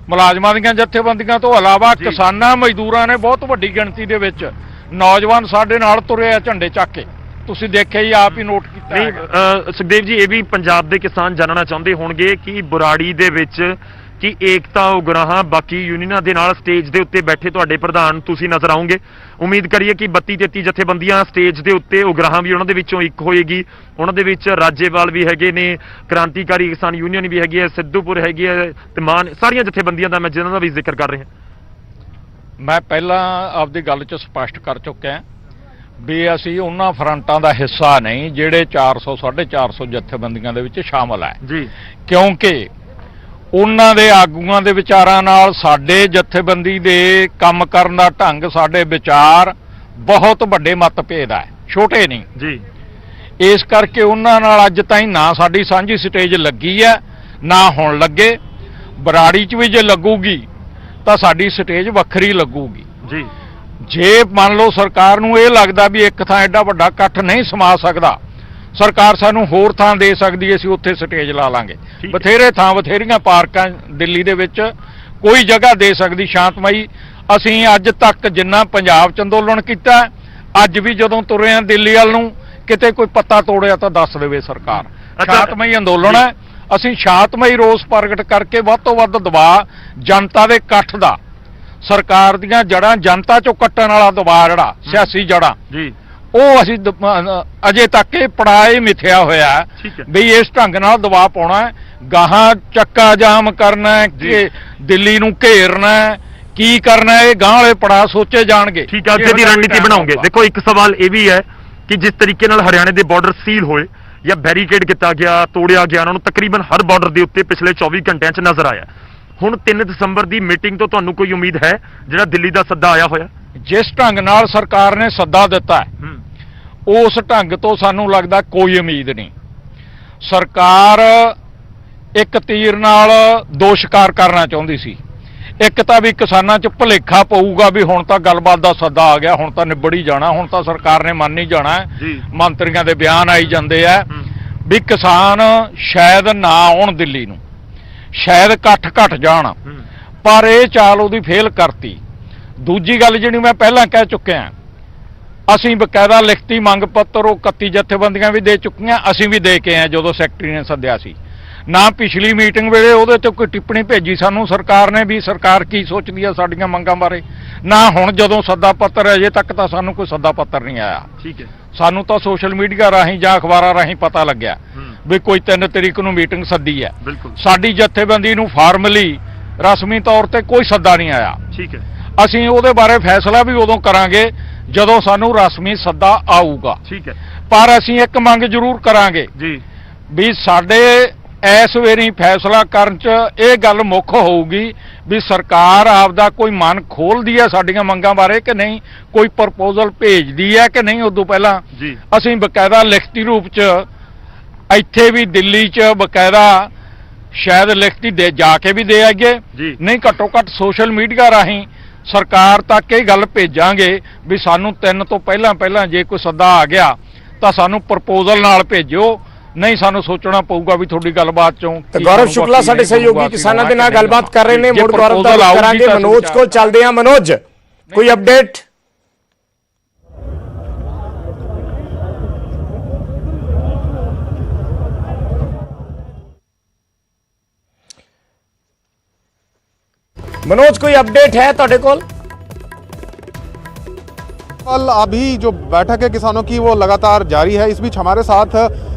ਮੁਲਾਜ਼ਮਾਂ ਦੀਆਂ ਜਥੇਬੰਦੀਆਂ ਤੋਂ ਇਲਾਵਾ ਕਿਸਾਨਾਂ, ਮਜ਼ਦੂਰਾਂ ਨੇ ਬਹੁਤ ਵੱਡੀ ਗਿਣਤੀ ਦੇ ਵਿੱਚ ਨੌਜਵਾਨ ਸਾਡੇ ਨਾਲ ਤੁਰੇ ਆ ਝੰਡੇ ਚੱਕ ਕੇ। ਤੁਸੀਂ ਦੇਖਿਆ ਹੀ, ਆਪ ਹੀ ਨੋਟ ਕੀਤਾ। ਸੁਖਦੇਵ ਜੀ, ਇਹ ਵੀ ਪੰਜਾਬ ਦੇ ਕਿਸਾਨ ਜਾਣਨਾ ਚਾਹੁੰਦੇ ਹੋਣਗੇ ਕਿ ਬਰਾੜੀ ਦੇ ਵਿੱਚ ਕਿ ਏਕਤਾ ਉਗਰਾਹਾਂ ਬਾਕੀ ਯੂਨੀਅਨਾਂ ਦੇ ਨਾਲ ਸਟੇਜ ਦੇ ਉੱਤੇ ਬੈਠੇ ਤੁਹਾਡੇ ਪ੍ਰਧਾਨ ਤੁਸੀਂ ਨਜ਼ਰ ਆਉਂਗੇ। ਉਮੀਦ ਕਰੀਏ ਕਿ 32-33 ਜਥੇਬੰਦੀਆਂ ਸਟੇਜ ਦੇ ਉੱਤੇ, ਉਗਰਾਹਾਂ ਵੀ ਉਹਨਾਂ ਦੇ ਵਿੱਚੋਂ ਇੱਕ ਹੋਏਗੀ। ਉਹਨਾਂ ਦੇ ਵਿੱਚ ਰਾਜੇਵਾਲ ਵੀ ਹੈਗੇ ਨੇ, ਕ੍ਰਾਂਤੀਕਾਰੀ ਕਿਸਾਨ ਯੂਨੀਅਨ ਵੀ ਹੈਗੀ ਹੈ, ਸਿੱਧੂਪੁਰ ਹੈਗੀ ਹੈ, ਤੇ ਮਾਨ, ਸਾਰੀਆਂ ਜਥੇਬੰਦੀਆਂ ਦਾ ਮੈਂ ਜਿਨ੍ਹਾਂ ਦਾ ਵੀ ਜ਼ਿਕਰ ਕਰ ਰਿਹਾ। ਮੈਂ ਪਹਿਲਾਂ ਆਪਦੀ ਗੱਲ 'ਚ ਸਪਸ਼ਟ ਕਰ ਚੁੱਕਿਆ ਵੀ ਅਸੀਂ ਉਹਨਾਂ ਫਰੰਟਾਂ ਦਾ ਹਿੱਸਾ ਨਹੀਂ ਜਿਹੜੇ 400-450 ਜਥੇਬੰਦੀਆਂ ਦੇ ਵਿੱਚ ਸ਼ਾਮਲ ਹੈ। ਕਿਉਂਕਿ ਉਹਨਾਂ ਦੇ ਆਗੂਆਂ ਦੇ ਵਿਚਾਰਾਂ ਨਾਲ ਸਾਡੇ ਜਥੇਬੰਦੀ ਦੇ ਕੰਮ ਕਰਨ ਦਾ ਢੰਗ, ਸਾਡੇ ਵਿਚਾਰ ਬਹੁਤ ਵੱਡੇ ਮਤਭੇਦ ਹੈ, ਛੋਟੇ ਨਹੀਂ। ਇਸ ਕਰਕੇ ਉਹਨਾਂ ਨਾਲ ਅੱਜ ਤਾਈਂ ਨਾ ਸਾਡੀ ਸਾਂਝੀ ਸਟੇਜ ਲੱਗੀ ਹੈ, ਨਾ ਹੁਣ ਲੱਗੇ। ਬਰਾੜੀ 'ਚ ਵੀ ਜੇ ਲੱਗੂਗੀ ਤਾਂ ਸਾਡੀ ਸਟੇਜ ਵੱਖਰੀ ਲੱਗੂਗੀ। ਜੇ ਮੰਨ ਲਓ ਸਰਕਾਰ ਨੂੰ ਇਹ ਲੱਗਦਾ ਵੀ ਇੱਕ ਥਾਂ ਐਡਾ ਵੱਡਾ ਇਕੱਠ ਨਹੀਂ ਸਮਾ ਸਕਦਾ ਸਰਕਾਰ ਸਾਨੂੰ ਹੋਰ ਥਾਂ ਦੇ ਸਕਦੀ ਹੈ, ਅਸੀਂ ਉੱਥੇ ਸਟੇਜ ਲਾ ਲਾਂਗੇ। ਬਥੇਰੇ ਥਾਂ, ਬਥੇਰੀਆਂ ਪਾਰਕਾਂ ਦਿੱਲੀ ਦੇ ਵਿੱਚ, ਕੋਈ ਜਗ੍ਹਾ ਦੇ ਸਕਦੀ ਸ਼ਾਂਤਮਈ। ਅਸੀਂ ਅੱਜ ਤੱਕ ਜਿੰਨਾ ਪੰਜਾਬ 'ਚ ਅੰਦੋਲਨ ਕੀਤਾ, ਅੱਜ ਵੀ ਜਦੋਂ ਤੁਰੇ ਹਾਂ ਦਿੱਲੀ ਵੱਲ ਨੂੰ, ਕਿਤੇ ਕੋਈ ਪੱਤਾ ਤੋੜਿਆ ਤਾਂ ਦੱਸ ਦੇਵੇ ਸਰਕਾਰ। ਸ਼ਾਂਤਮਈ ਅੰਦੋਲਨ ਹੈ, ਅਸੀਂ ਸ਼ਾਂਤਮਈ ਰੋਸ ਪ੍ਰਗਟ ਕਰਕੇ ਵੱਧ ਤੋਂ ਵੱਧ ਦਬਾਅ ਜਨਤਾ ਦੇ ਇਕੱਠ ਦਾ, ਸਰਕਾਰ ਦੀਆਂ ਜੜ੍ਹਾਂ ਜਨਤਾ 'ਚੋਂ ਕੱਟਣ ਵਾਲਾ ਦਬਾਅ ਜਿਹੜਾ ਸਿਆਸੀ ਜੜ੍ਹਾਂ ਜੀ, ਉਹ ਅਸੀਂ ਅਜੇ ਤੱਕ ਇਹ ਪੜਾਏ ਮਿਥਿਆ ਹੋਇਆ ਵੀ ਇਸ ਢੰਗ ਨਾਲ ਦਬਾਅ ਪਾਉਣਾ, ਗਾਹਾਂ ਚੱਕਾ ਜਾਮ ਕਰਨਾ ਕਿ ਦਿੱਲੀ ਨੂੰ ਘੇਰਨਾ, ਕੀ ਕਰਨਾ, ਇਹ ਗਾਂ ਵਾਲੇ ਪੜਾ ਸੋਚੇ ਜਾਣਗੇ। ਠੀਕ ਹੈ, ਅੱਗੇ ਦੀ ਰਣਨੀਤੀ ਬਣਾਉਂਗੇ। ਦੇਖੋ ਇੱਕ ਸਵਾਲ ਇਹ ਵੀ ਹੈ ਕਿ ਜਿਸ ਤਰੀਕੇ ਨਾਲ ਹਰਿਆਣੇ ਦੇ ਬਾਰਡਰ ਸੀਲ ਹੋਏ ਜਾਂ ਬੈਰੀਕੇਡ ਕੀਤਾ ਗਿਆ, ਤੋੜਿਆ ਗਿਆ, ਉਹਨਾਂ ਨੂੰ ਤਕਰੀਬਨ ਹਰ ਬਾਰਡਰ ਦੇ ਉੱਤੇ ਪਿਛਲੇ 24 ਘੰਟਿਆਂ 'ਚ ਨਜ਼ਰ ਆਇਆ। ਹੁਣ 3 ਦਸੰਬਰ ਦੀ ਮੀਟਿੰਗ ਤੋਂ ਤੁਹਾਨੂੰ ਕੋਈ ਉਮੀਦ ਹੈ? ਜਿਹੜਾ ਦਿੱਲੀ ਦਾ ਸੱਦਾ ਆਇਆ ਹੋਇਆ, ਜਿਸ ਢੰਗ ਨਾਲ ਸਰਕਾਰ ਨੇ ਸੱਦਾ ਦਿੱਤਾ ਹੈ, ਉਸ ਢੰਗ ਤੋਂ ਸਾਨੂੰ ਲੱਗਦਾ ਕੋਈ ਉਮੀਦ ਨਹੀਂ। ਸਰਕਾਰ ਇੱਕ ਤੀਰ ਨਾਲ ਦੋ ਸ਼ਿਕਾਰ ਕਰਨਾ ਚਾਹੁੰਦੀ ਸੀ। ਇੱਕ ਤਾਂ ਵੀ ਕਿਸਾਨਾਂ 'ਚ ਭੁਲੇਖਾ ਪਊਗਾ ਵੀ ਹੁਣ ਤਾਂ ਗੱਲਬਾਤ ਦਾ ਸੱਦਾ ਆ ਗਿਆ, ਹੁਣ ਤਾਂ ਨਿਬੜ ਹੀ ਜਾਣਾ, ਹੁਣ ਤਾਂ ਸਰਕਾਰ ਨੇ ਮੰਨ ਹੀ ਜਾਣਾ। ਮੰਤਰੀਆਂ ਦੇ ਬਿਆਨ ਆਈ ਜਾਂਦੇ ਆ ਵੀ ਕਿਸਾਨ ਸ਼ਾਇਦ ਨਾ ਆਉਣ ਦਿੱਲੀ ਨੂੰ, ਸ਼ਾਇਦ ਇਕੱਠ ਘਟ ਜਾਣ, ਪਰ ਇਹ ਚਾਲ ਉਹਦੀ ਫੇਲ ਕਰਤੀ। ਦੂਜੀ ਗੱਲ ਜਿਹੜੀ ਮੈਂ ਪਹਿਲਾਂ ਕਹਿ ਚੁੱਕਿਆ, ਅਸੀਂ ਬਕਾਇਦਾ ਲਿਖਤੀ ਮੰਗ ਪੱਤਰ ਉਹ 31 ਜਥੇਬੰਦੀਆਂ ਵੀ ਦੇ ਚੁੱਕੀਆਂ, ਅਸੀਂ ਵੀ ਦੇ ਕੇ ਆਏ ਜਦੋਂ ਸੈਕਟਰੀ ਨੇ ਸੱਦਿਆ ਸੀ। ਨਾ ਪਿਛਲੀ ਮੀਟਿੰਗ ਵੇਲੇ ਉਹਦੇ 'ਚ ਕੋਈ ਟਿੱਪਣੀ ਭੇਜੀ ਸਾਨੂੰ ਸਰਕਾਰ ਨੇ ਵੀ ਸਰਕਾਰ ਕੀ ਸੋਚਦੀ ਆ ਸਾਡੀਆਂ ਮੰਗਾਂ ਬਾਰੇ, ਨਾ ਹੁਣ ਜਦੋਂ ਸੱਦਾ ਪੱਤਰ, ਅਜੇ ਤੱਕ ਤਾਂ ਸਾਨੂੰ ਕੋਈ ਸੱਦਾ ਪੱਤਰ ਨਹੀਂ ਆਇਆ। ਠੀਕ ਹੈ, ਸਾਨੂੰ ਤਾਂ ਸੋਸ਼ਲ ਮੀਡੀਆ ਰਾਹੀਂ ਜਾਂ ਅਖਬਾਰਾਂ ਰਾਹੀਂ ਪਤਾ ਲੱਗਿਆ ਵੀ ਕੋਈ 3 ਤਰੀਕ ਨੂੰ ਮੀਟਿੰਗ ਸੱਦੀ ਹੈ। ਸਾਡੀ ਜਥੇਬੰਦੀ ਨੂੰ ਫਾਰਮਲੀ ਰਸਮੀ ਤੌਰ ਤੇ ਕੋਈ ਸੱਦਾ ਨਹੀਂ ਆਇਆ। ਠੀਕ ਹੈ, ਅਸੀਂ ਉਹਦੇ ਬਾਰੇ ਫੈਸਲਾ ਵੀ ਉਦੋਂ ਕਰਾਂਗੇ ਜਦੋਂ ਸਾਨੂੰ ਰਸਮੀ ਸੱਦਾ ਆਊਗਾ। ਠੀਕ ਹੈ, ਪਰ ਅਸੀਂ ਇੱਕ ਮੰਗ ਜ਼ਰੂਰ ਕਰਾਂਗੇ ਜੀ ਵੀ ਸਾਡੇ ਇਸ ਵੇਰੀ ਫੈਸਲਾ ਕਰਨ 'ਚ ਇਹ ਗੱਲ ਮੁੱਖ ਹੋਊਗੀ ਵੀ ਸਰਕਾਰ ਆਪਦਾ ਕੋਈ ਮਨ ਖੋਲਦੀ ਹੈ ਸਾਡੀਆਂ ਮੰਗਾਂ ਬਾਰੇ ਕਿ ਨਹੀਂ, ਕੋਈ ਪ੍ਰਪੋਜ਼ਲ ਭੇਜਦੀ ਹੈ ਕਿ ਨਹੀਂ। ਉਦੋਂ ਪਹਿਲਾਂ ਅਸੀਂ ਬਕਾਇਦਾ ਲਿਖਤੀ ਰੂਪ 'ਚ ਇੱਥੇ ਵੀ ਦਿੱਲੀ 'ਚ ਬਕਾਇਦਾ ਸ਼ਾਇਦ ਲਿਖਤੀ ਦੇ ਜਾ ਕੇ ਵੀ ਦੇ ਆਈਏ, ਨਹੀਂ ਘੱਟੋ ਘੱਟ ਸੋਸ਼ਲ ਮੀਡੀਆ ਰਾਹੀਂ ਸਰਕਾਰ ਤੱਕ ਇਹ ਗੱਲ ਭੇਜਾਂਗੇ ਵੀ ਸਾਨੂੰ 3 ਤੋਂ ਪਹਿਲਾਂ ਜੇ ਕੋਈ ਸੱਦਾ ਆ ਗਿਆ ਤਾਂ ਸਾਨੂੰ ਪ੍ਰਪੋਜ਼ਲ ਨਾਲ ਭੇਜਿਓ, ਨਹੀਂ ਸਾਨੂੰ ਸੋਚਣਾ ਪਊਗਾ ਵੀ ਤੁਹਾਡੀ ਗੱਲਬਾਤ ਚੋਂ। ਗੌਰਵ ਸ਼ੁਕਲਾ ਸਾਡੇ ਸਹਿਯੋਗੀ ਕਿਸਾਨਾਂ ਦੇ ਨਾਲ ਗੱਲਬਾਤ ਕਰ ਰਹੇ ਨੇ, ਮੁੜ ਗੌਰਵ ਦਾ ਕਰਾਂਗੇ। ਮਨੋਜ ਕੋਲ ਚੱਲਦੇ ਹਾਂ। ਮਨੋਜ, ਕੋਈ ਅਪਡੇਟ? मनोज, कोई अपडेट है ਤੁਹਾਡੇ ਕੋਲ? कल अभी जो बैठक है किसानों की वो लगातार जारी है। इस बीच हमारे साथ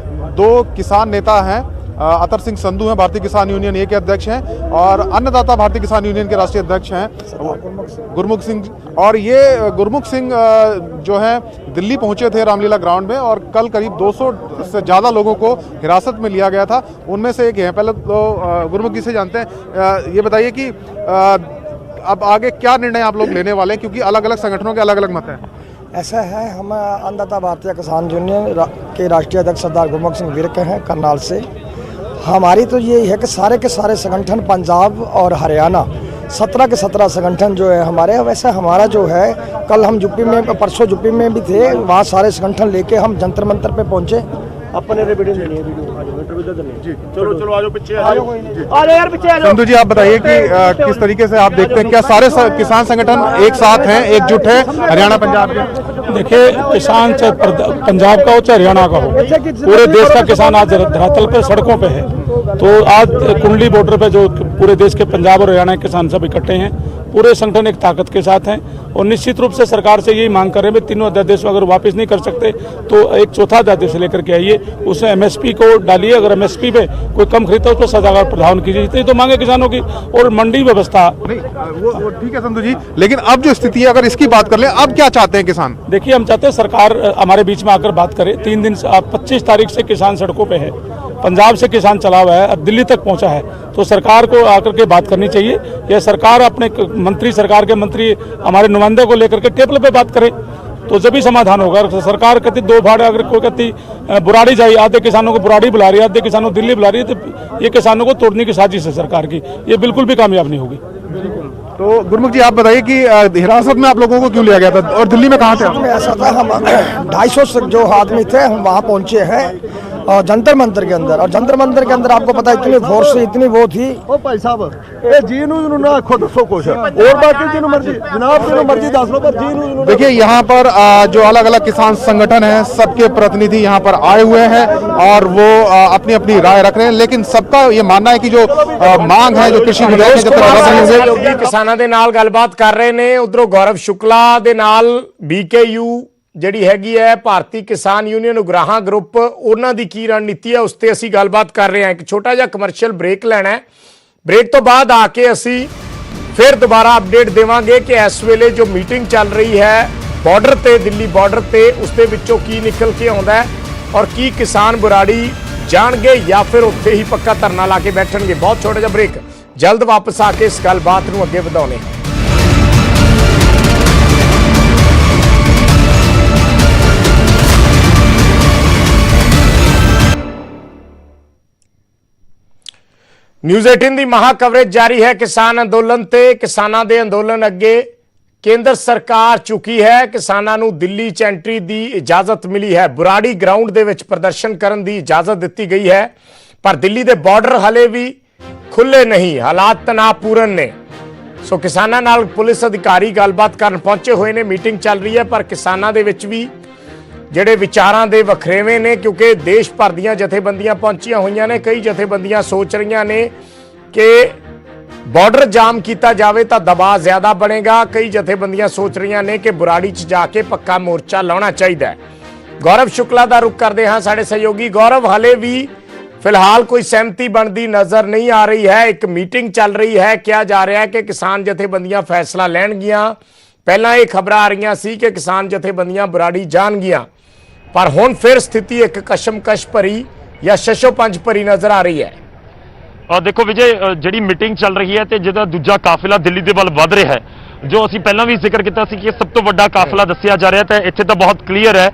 2 किसान नेता हैं। अतर सिंह संधू हैं, भारतीय किसान यूनियन ए के अध्यक्ष हैं, और अन्नदाता भारतीय किसान यूनियन के राष्ट्रीय अध्यक्ष हैं गुरमुख सिंह। और ये गुरमुख सिंह जो हैं दिल्ली पहुंचे थे रामलीला ग्राउंड में, और कल करीब 200 से ज़्यादा लोगों को हिरासत में लिया गया था। उनमें से एक हैं, पहले तो गुरमुख जी से जानते हैं। ये बताइए कि अब आगे क्या निर्णय आप लोग लेने वाले हैं, क्योंकि अलग अलग संगठनों के अलग अलग मत हैं। ऐसा है, हम अन्नदाता भारतीय किसान यूनियन के राष्ट्रीय अध्यक्ष सरदार गुरमुख सिंह विर्क हैं करनाल से। हमारी तो ये है कि सारे के सारे संगठन पंजाब और हरियाणा 17 के 17 संगठन जो है हमारे, वैसे हमारा जो है कल हम यूपी में, परसों यूपी में भी थे, वहाँ सारे संगठन लेके हम जंतर मंतर पे पहुँचे। अपने वीडियो लेनी है, चलो आ जाओ पीछे, आ जाओ यार पीछे आ जाओ। संधू जी, आप बताइए कि किस तरीके से आप देखते हैं, क्या सारे किसान संगठन एक साथ हैं, एकजुट है हरियाणा पंजाब के? देखिए, किसान चाहे पंजाब का हो चाहे हरियाणा का हो, पूरे देश का किसान आज धरातल पे सड़कों पे है। तो आज कुंडली बॉर्डर पे जो पूरे देश के पंजाब और हरियाणा के किसान सब इकट्ठे हैं, पूरे संगठन एक ताकत के साथ हैं, और निश्चित रूप से सरकार से यही मांग कर रहे हैं, तीनों अध्यादेश अगर वापस नहीं कर सकते तो एक चौथा अध्यादेश लेकर के आइए, उसमें एमएसपी को डालिए। अगर एमएसपी पे कोई कम खरीदता है उस पर सजागर प्रावधान कीजिए, इतनी तो मांगे किसानों की। और मंडी व्यवस्था वो ठीक है संधू जी, लेकिन अब जो स्थिति है अगर इसकी बात कर ले, अब क्या चाहते हैं किसान? देखिए, हम चाहते हैं सरकार हमारे बीच में आकर बात करे। 3 दिन 25 तारीख से किसान सड़कों पे है, पंजाब से किसान चला हुआ है, अब दिल्ली तक पहुंचा है, तो सरकार को आकर के बात करनी चाहिए। यह सरकार अपने मंत्री, सरकार के मंत्री हमारे नुमाइंदे को लेकर के टेबल पे बात करें तो जब भी समाधान होगा। सरकार कहती 2 भाड़े, अगर कोई कहती बुराड़ी जाइए, आधे किसानों को बुराड़ी बुला रही है, आधे किसानों को दिल्ली बुला रही है, तो ये किसानों को तोड़ने की साजिश है सरकार की, ये बिल्कुल भी कामयाब नहीं होगी। तो गुरमुख जी, आप बताइए कि हिरासत में आप लोगों को क्यों लिया गया था और दिल्ली में कहाँ थे आप? में ऐसा था, हम 250 जो आदमी थे, हम वहाँ पहुँचे हैं और जंतर मंतर के अंदर, और जंतर मंतर के अंदर आपको पता है इतनी फोर्स, इतनी वो थी। ओ भाई साहब, ए जी नू ना आखो दसो कुछ और बाकी जिन्हों मर्जी जनाब जिन्हों मर्जी दस लो, पर जी नू देखिए यहाँ पर जो अलग अलग किसान संगठन हैं, सबके प्रतिनिधि यहाँ पर आए हुए हैं और वो अपनी अपनी राय रख रहे हैं, लेकिन सबका ये मानना है कि जो मांग है, जो कृषि विधेयक है, जब तक रद्द नहीं होंगे। सहयोगी किसाਨਾਂ ਦੇ ਨਾਲ ਗੱਲਬਾਤ ਕਰ ਰਹੇ ਨੇ। ਉਧਰੋਂ ਗੌਰਵ ਸ਼ੁਕਲਾ ਦੇ ਨਾਲ BKU ਜਿਹੜੀ ਹੈਗੀ ਹੈ ਭਾਰਤੀ ਕਿਸਾਨ ਯੂਨੀਅਨ ਉਗਰਾਹਾਂ ਗਰੁੱਪ, ਉਹਨਾਂ ਦੀ ਕੀ ਰਣਨੀਤੀ ਹੈ ਉਸ ਤੇ ਅਸੀਂ ਗੱਲਬਾਤ ਕਰ ਰਹੇ ਹਾਂ। ਇੱਕ ਛੋਟਾ ਜਿਹਾ ਕਮਰਸ਼ੀਅਲ ਬ੍ਰੇਕ ਲੈਣਾ ਹੈ। ਬ੍ਰੇਕ ਤੋਂ ਬਾਅਦ ਆ ਕੇ ਅਸੀਂ ਫਿਰ ਦੁਬਾਰਾ ਅਪਡੇਟ ਦੇਵਾਂਗੇ ਕਿ ਇਸ ਵੇਲੇ ਜੋ ਮੀਟਿੰਗ ਚੱਲ ਰਹੀ ਹੈ ਬਾਰਡਰ ਤੇ, ਦਿੱਲੀ ਬਾਰਡਰ ਤੇ, ਉਸ ਦੇ ਵਿੱਚੋਂ ਕੀ ਨਿਕਲ ਕੇ ਆਉਂਦਾ ਹੈ ਔਰ ਕੀ ਕਿਸਾਨ ਬੁਰਾੜੀ ਜਾਣਗੇ ਜਾਂ ਫਿਰ ਉੱਥੇ ਹੀ ਪੱਕਾ ਧਰਨਾ ਲਾ ਕੇ ਬੈਠਣਗੇ। ਬਹੁਤ ਛੋਟਾ ਜਿਹਾ ਬ੍ਰੇਕ, ਜਲਦ ਵਾਪਸ ਆ ਕੇ ਇਸ ਗੱਲਬਾਤ ਨੂੰ ਅੱਗੇ ਵਧਾਉਣੇ। ਨਿਊਜ਼ 18 ਦੀ ਮਹਾ ਕਵਰੇਜ ਜਾਰੀ ਹੈ ਕਿਸਾਨ ਅੰਦੋਲਨ ਤੇ। ਕਿਸਾਨਾਂ ਦੇ ਅੰਦੋਲਨ ਅੱਗੇ ਕੇਂਦਰ ਸਰਕਾਰ ਚੁੱਕੀ ਹੈ। ਕਿਸਾਨਾਂ ਨੂੰ ਦਿੱਲੀ 'ਚ ਐਂਟਰੀ ਦੀ ਇਜਾਜ਼ਤ ਮਿਲੀ ਹੈ। ਬੁਰਾੜੀ ਗਰਾਊਂਡ ਦੇ ਵਿੱਚ ਪ੍ਰਦਰਸ਼ਨ ਕਰਨ ਦੀ ਇਜਾਜ਼ਤ ਦਿੱਤੀ ਗਈ ਹੈ, ਪਰ ਦਿੱਲੀ ਦੇ ਬਾਰਡਰ ਹਲੇ ਵੀ ਖੁੱਲੇ ਨਹੀਂ, ਹਾਲਾਤ ਤਣਾਅਪੂਰਨ ਨੇ। ਸੋ ਕਿਸਾਨਾਂ ਨਾਲ ਪੁਲਿਸ ਅਧਿਕਾਰੀ ਗੱਲਬਾਤ ਕਰਨ ਪਹੁੰਚੇ ਹੋਏ ਨੇ। ਮੀਟਿੰਗ ਚੱਲ ਰਹੀ ਹੈ, ਪਰ ਕਿਸਾਨਾਂ ਦੇ ਵਿੱਚ ਵੀ ਜਿਹੜੇ ਵਿਚਾਰਾਂ ਦੇ ਵਖਰੇਵੇਂ ਨੇ, ਕਿਉਂਕਿ ਦੇਸ਼ ਭਰ ਦੀਆਂ ਜਥੇਬੰਦੀਆਂ ਪਹੁੰਚੀਆਂ ਹੋਈਆਂ ਨੇ। ਕਈ ਜਥੇਬੰਦੀਆਂ ਸੋਚ ਰਹੀਆਂ ਨੇ ਕਿ ਬਾਰਡਰ ਜਾਮ ਕੀਤਾ ਜਾਵੇ ਤਾਂ ਦਬਾਅ ਜ਼ਿਆਦਾ ਬਣੇਗਾ। ਕਈ ਜਥੇਬੰਦੀਆਂ ਸੋਚ ਰਹੀਆਂ ਨੇ ਕਿ ਬੁਰਾੜੀ 'ਚ ਜਾ ਕੇ ਪੱਕਾ ਮੋਰਚਾ ਲਾਉਣਾ ਚਾਹੀਦਾ ਹੈ। ਗੌਰਵ ਸ਼ੁਕਲਾ ਦਾ ਰੁਖ ਕਰਦੇ ਹਾਂ ਸਾਡੇ ਸਹਿਯੋਗੀ। ਗੌਰਵ, ਹਲੇ ਵੀ ਫਿਲਹਾਲ ਕੋਈ ਸਹਿਮਤੀ ਬਣਦੀ ਨਜ਼ਰ ਨਹੀਂ ਆ ਰਹੀ ਹੈ। ਇੱਕ ਮੀਟਿੰਗ ਚੱਲ ਰਹੀ ਹੈ, ਕਿਹਾ ਜਾ ਰਿਹਾ ਹੈ ਕਿ ਕਿਸਾਨ ਜਥੇਬੰਦੀਆਂ ਫੈਸਲਾ ਲੈਣਗੀਆਂ। ਪਹਿਲਾਂ ਇਹ ਖਬਰਾਂ ਆ ਰਹੀਆਂ ਸੀ ਕਿ ਕਿਸਾਨ ਜਥੇਬੰਦੀਆਂ ਬੁਰਾੜੀ ਜਾਣਗੀਆਂ, ਪਰ ਹੁਣ ਫਿਰ ਸਥਿਤੀ ਇੱਕ ਕਸ਼ਮਕਸ਼ ਭਰੀ ਜਾਂ ਸ਼ਸ਼ੋਪੰਜ ਭਰੀ ਨਜ਼ਰ ਆ ਰਹੀ ਹੈ। ਦੇਖੋ ਵਿਜੇ, ਜਿਹੜੀ ਮੀਟਿੰਗ ਚੱਲ ਰਹੀ ਹੈ ਤੇ ਜਿਹਦਾ ਦੂਜਾ ਕਾਫਿਲਾ ਦਿੱਲੀ ਦੇ ਵੱਲ ਵੱਧ ਰਿਹਾ ਹੈ, ਜੋ ਅਸੀਂ ਪਹਿਲਾਂ ਵੀ ਜ਼ਿਕਰ ਕੀਤਾ ਸੀ ਕਿ ਸਭ ਤੋਂ ਵੱਡਾ ਕਾਫਿਲਾ ਦੱਸਿਆ ਜਾ ਰਿਹਾ, ਤਾਂ ਇੱਥੇ ਤਾਂ ਬਹੁਤ ਕਲੀਅਰ ਹੈ।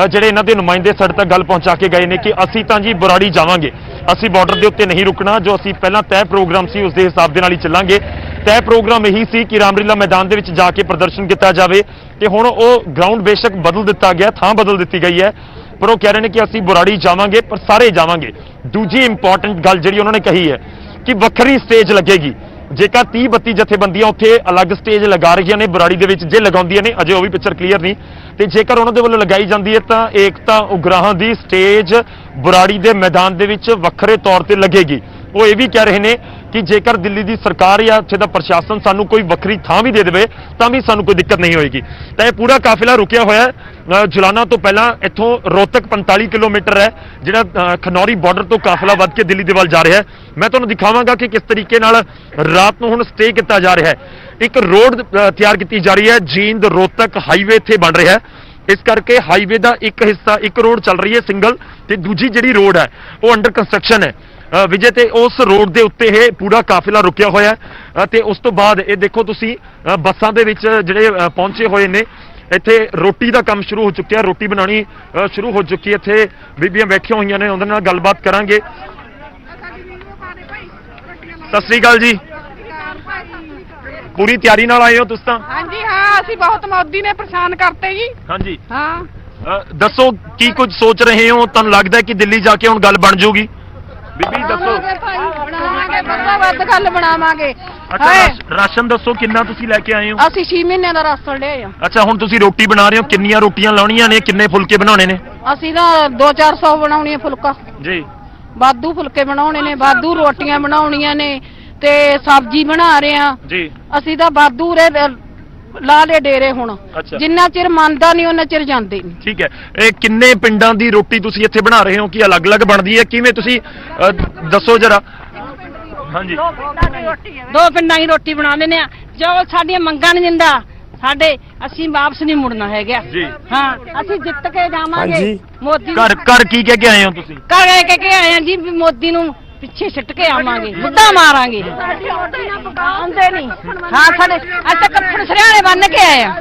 ਜਿਹੜੇ ਇਹਨਾਂ ਦੇ ਨੁਮਾਇੰਦੇ ਸਾਡੇ ਤੱਕ ਗੱਲ ਪਹੁੰਚਾ ਕੇ ਗਏ ਨੇ ਕਿ ਅਸੀਂ ਤਾਂ ਜੀ ਬੁਰਾੜੀ ਜਾਵਾਂਗੇ, ਅਸੀਂ ਬਾਰਡਰ ਦੇ ਉੱਤੇ ਨਹੀਂ ਰੁਕਣਾ। ਜੋ ਅਸੀਂ ਪਹਿਲਾਂ ਤੈਅ ਪ੍ਰੋਗਰਾਮ ਸੀ ਉਸ ਦੇ ਹਿਸਾਬ ਦੇ ਨਾਲ ਹੀ ਚੱਲਾਂਗੇ। ਤੈਅ ਪ੍ਰੋਗਰਾਮ ਇਹੀ ਸੀ ਕਿ ਰਾਮਲੀਲਾ ਮੈਦਾਨ ਦੇ ਵਿੱਚ ਜਾ ਕੇ ਪ੍ਰਦਰਸ਼ਨ ਕੀਤਾ ਜਾਵੇ, ਤੇ ਹੁਣ ਉਹ ਗਰਾਊਂਡ ਬੇਸ਼ੱਕ ਬਦਲ ਦਿੱਤਾ ਗਿਆ, ਥਾਂ ਬਦਲ ਦਿੱਤੀ ਗਈ ਹੈ, ਪਰ ਉਹ ਕਹਿ ਰਹੇ ਨੇ ਕਿ ਅਸੀਂ ਬੁਰਾੜੀ ਜਾਵਾਂਗੇ, ਪਰ ਸਾਰੇ ਜਾਵਾਂਗੇ। ਦੂਜੀ ਇੰਪੋਰਟੈਂਟ ਗੱਲ ਜਿਹੜੀ ਉਹਨਾਂ ਨੇ ਕਹੀ ਹੈ ਕਿ ਵੱਖਰੀ ਸਟੇਜ ਲੱਗੇਗੀ। ਜੇਕਰ 30-32 ਜਥੇਬੰਦੀਆਂ ਉੱਥੇ ਅਲੱਗ ਸਟੇਜ ਲਗਾ ਰਹੀਆਂ ਨੇ ਬੁਰਾੜੀ ਦੇ ਵਿੱਚ, ਜੇ ਲਗਾਉਂਦੀਆਂ ਨੇ, ਅਜੇ ਉਹ ਵੀ ਪਿਕਚਰ ਕਲੀਅਰ ਨਹੀਂ, ਤੇ ਜੇਕਰ ਉਹਨਾਂ ਦੇ ਵੱਲੋਂ ਲਗਾਈ ਜਾਂਦੀ ਹੈ ਤਾਂ ਏਕਤਾ ਉਗਰਾਹਾਂ ਦੀ ਸਟੇਜ ਬੁਰਾੜੀ ਦੇ ਮੈਦਾਨ ਦੇ ਵਿੱਚ ਵੱਖਰੇ ਤੌਰ ਤੇ ਲੱਗੇਗੀ। ਉਹ ਇਹ ਵੀ ਕਹਿ ਰਹੇ ਨੇ ਕਿ ਜੇਕਰ ਦਿੱਲੀ ਦੀ ਸਰਕਾਰ ਜਾਂ ਇੱਥੇ ਦਾ ਪ੍ਰਸ਼ਾਸਨ ਸਾਨੂੰ ਕੋਈ ਵੱਖਰੀ ਥਾਂ ਵੀ ਦੇ ਦੇਵੇ ਤਾਂ ਵੀ ਸਾਨੂੰ ਕੋਈ ਦਿੱਕਤ ਨਹੀਂ ਹੋਏਗੀ। ਤਾਂ ਇਹ ਪੂਰਾ ਕਾਫਿਲਾ ਰੁਕਿਆ ਹੋਇਆ ਹੈ। ਜੁਲਾਨਾ ਤੋਂ ਪਹਿਲਾਂ ਇੱਥੋਂ ਰੋਹਤਕ 45 ਕਿਲੋਮੀਟਰ ਹੈ, ਜਿਹੜਾ ਖਨੌਰੀ ਬਾਰਡਰ ਤੋਂ ਕਾਫਿਲਾ ਵੱਧ ਕੇ ਦਿੱਲੀ ਦੇ ਵੱਲ ਜਾ ਰਿਹਾ ਹੈ। ਮੈਂ ਤੁਹਾਨੂੰ ਦਿਖਾਵਾਂਗਾ ਕਿ ਕਿਸ ਤਰੀਕੇ ਨਾਲ ਰਾਤ ਨੂੰ ਹੁਣ ਸਟੇ ਕੀਤਾ ਜਾ ਰਿਹਾ ਹੈ। ਇੱਕ ਰੋਡ ਤਿਆਰ ਕੀਤੀ ਜਾ ਰਹੀ ਹੈ, ਜੀਂਦ ਰੋਹਤਕ ਹਾਈਵੇ ਇੱਥੇ ਬਣ ਰਿਹਾ ਹੈ। ਇਸ ਕਰਕੇ ਹਾਈਵੇ ਦਾ ਇੱਕ ਹਿੱਸਾ, ਇੱਕ ਰੋਡ ਚੱਲ ਰਹੀ ਹੈ ਸਿੰਗਲ, ਤੇ ਦੂਜੀ ਜਿਹੜੀ ਰੋਡ ਹੈ ਉਹ ਅੰਡਰ ਕੰਸਟਰਕਸ਼ਨ ਹੈ ਵਿਜੇ। ਤੇ ਉਸ ਰੋਡ ਦੇ ਉੱਤੇ ਇਹ ਪੂਰਾ ਕਾਫਿਲਾ ਰੁਕਿਆ ਹੋਇਆ ਹੈ। ਤੇ ਉਸ ਤੋਂ ਬਾਅਦ ਇਹ ਦੇਖੋ ਤੁਸੀਂ, ਬੱਸਾਂ ਦੇ ਵਿੱਚ ਜਿਹੜੇ ਪਹੁੰਚੇ ਹੋਏ ਨੇ, ਇੱਥੇ ਰੋਟੀ ਦਾ ਕੰਮ ਸ਼ੁਰੂ ਹੋ ਚੁੱਕਿਆ, ਰੋਟੀ ਬਣਾਉਣੀ ਸ਼ੁਰੂ ਹੋ ਚੁੱਕੀ ਹੈ। ਇੱਥੇ ਬੀਬੀਆਂ ਬੈਠੀਆਂ ਹੋਈਆਂ ਨੇ, ਉਹਨਾਂ ਨਾਲ ਗੱਲਬਾਤ ਕਰਾਂਗੇ। ਸਤਿ ਸ੍ਰੀ ਅਕਾਲ ਜੀ। ਪੂਰੀ ਤਿਆਰੀ ਨਾਲ ਆਏ ਹੋ ਤੁਸੀਂ ਤਾਂ? ਹਾਂਜੀ ਹਾਂ, ਅਸੀਂ ਬਹੁਤ ਮੋਦੀ ਨੇ ਪਰੇਸ਼ਾਨ ਕਰਤੇ ਜੀ। ਹਾਂਜੀ ਹਾਂ, ਦੱਸੋ ਕੀ ਕੁਝ ਸੋਚ ਰਹੇ ਹੋ? ਤੁਹਾਨੂੰ ਲੱਗਦਾ ਹੈ ਕਿ ਦਿੱਲੀ ਜਾ ਕੇ ਹੁਣ ਗੱਲ ਬਣ ਜਾਊਗੀ? ਬੀਬੀ ਦੱਸੋ। ਬਣਾਵਾਂਗੇ, ਬੰਦਾ ਵੱਧ ਗੱਲ ਬਣਾਵਾਂਗੇ। ਅੱਛਾ, ਰਾਸ਼ਨ ਦੱਸੋ ਕਿੰਨਾ ਤੁਸੀਂ ਲੈ ਕੇ ਆਏ ਹੋ? ਅਸੀਂ 6 ਮਹੀਨਿਆਂ ਦਾ ਰਾਸ਼ਨ ਲਿਆਏ ਆ। ਅੱਛਾ, ਹੁਣ ਤੁਸੀਂ ਰੋਟੀ ਬਣਾ ਰਹੇ ਹੋ, ਕਿੰਨੀਆਂ ਰੋਟੀਆਂ ਲਾਉਣੀਆਂ ਨੇ, ਕਿੰਨੇ ਫੁਲਕੇ ਬਣਾਉਣੇ ਨੇ? ਅਸੀਂ ਤਾਂ 200-400 ਬਣਾਉਣੀ ਹੈ ਫੁਲਕਾ ਜੀ। ਵਾਧੂ ਫੁਲਕੇ ਬਣਾਉਣੇ ਨੇ, ਵਾਧੂ ਰੋਟੀਆਂ ਬਣਾਉਣੀਆਂ ਨੇ, ਤੇ ਸਬਜ਼ੀ ਬਣਾ ਰਹੇ ਆ ਜੀ। ਅਸੀਂ ਤਾਂ ਵਾਧੂ ਲਾ ਲੈ ਡੇਰੇ ਹੁਣ। ਅੱਛਾ। ਜਿੰਨਾ ਚਿਰ ਮੰਨਦਾ ਨਹੀਂ ਉਹਨਾਂ ਚਿਰ ਜਾਂਦੇ ਨਹੀਂ। ਠੀਕ ਹੈ। ਇਹ ਕਿੰਨੇ ਪਿੰਡਾਂ ਦੀ ਰੋਟੀ ਤੁਸੀਂ ਇੱਥੇ ਬਣਾ ਰਹੇ ਹੋ? ਕੀ ਅਲੱਗ-ਅਲੱਗ ਬਣਦੀ ਹੈ? ਕਿਵੇਂ ਤੁਸੀਂ ਦੱਸੋ ਜਰਾ। ਹਾਂਜੀ, 2 ਪਿੰਡਾਂ ਦੀ ਰੋਟੀ ਬਣਾ ਲੈਂਦੇ ਆ। ਜੋ ਸਾਡੀਆਂ ਮੰਗਾਂ ਨਹੀਂ ਦਿੰਦਾ ਸਾਡੇ, ਅਸੀਂ ਵਾਪਸ ਨਹੀਂ ਮੁੜਨਾ ਹੈਗਾ ਜੀ। ਹਾਂ, ਅਸੀਂ ਜਿੱਤ ਕੇ ਜਾਵਾਂਗੇ। ਹਾਂਜੀ। ਮੋਦੀ ਘਰ ਘਰ ਕੀ ਕਹਿ ਕੇ ਆਏ ਹੋ ਤੁਸੀਂ? ਘਰ ਕੇ ਆਏ ਆ ਜੀ, ਵੀ ਮੋਦੀ ਨੂੰ ਪਿੱਛੇ ਸਿੱਟ ਕੇ ਆਵਾਂਗੇ, ਮੁੱਦਾ ਮਾਰਾਂਗੇ। ਆਉਂਦੇ ਨਹੀਂ। ਹਾਂ, ਸਾਡੇ ਅੱਜ ਤੱਕ ਕੱਪੜੇ ਸਰਿਆਣੇ ਬੰਨ ਕੇ ਆਏ ਆ।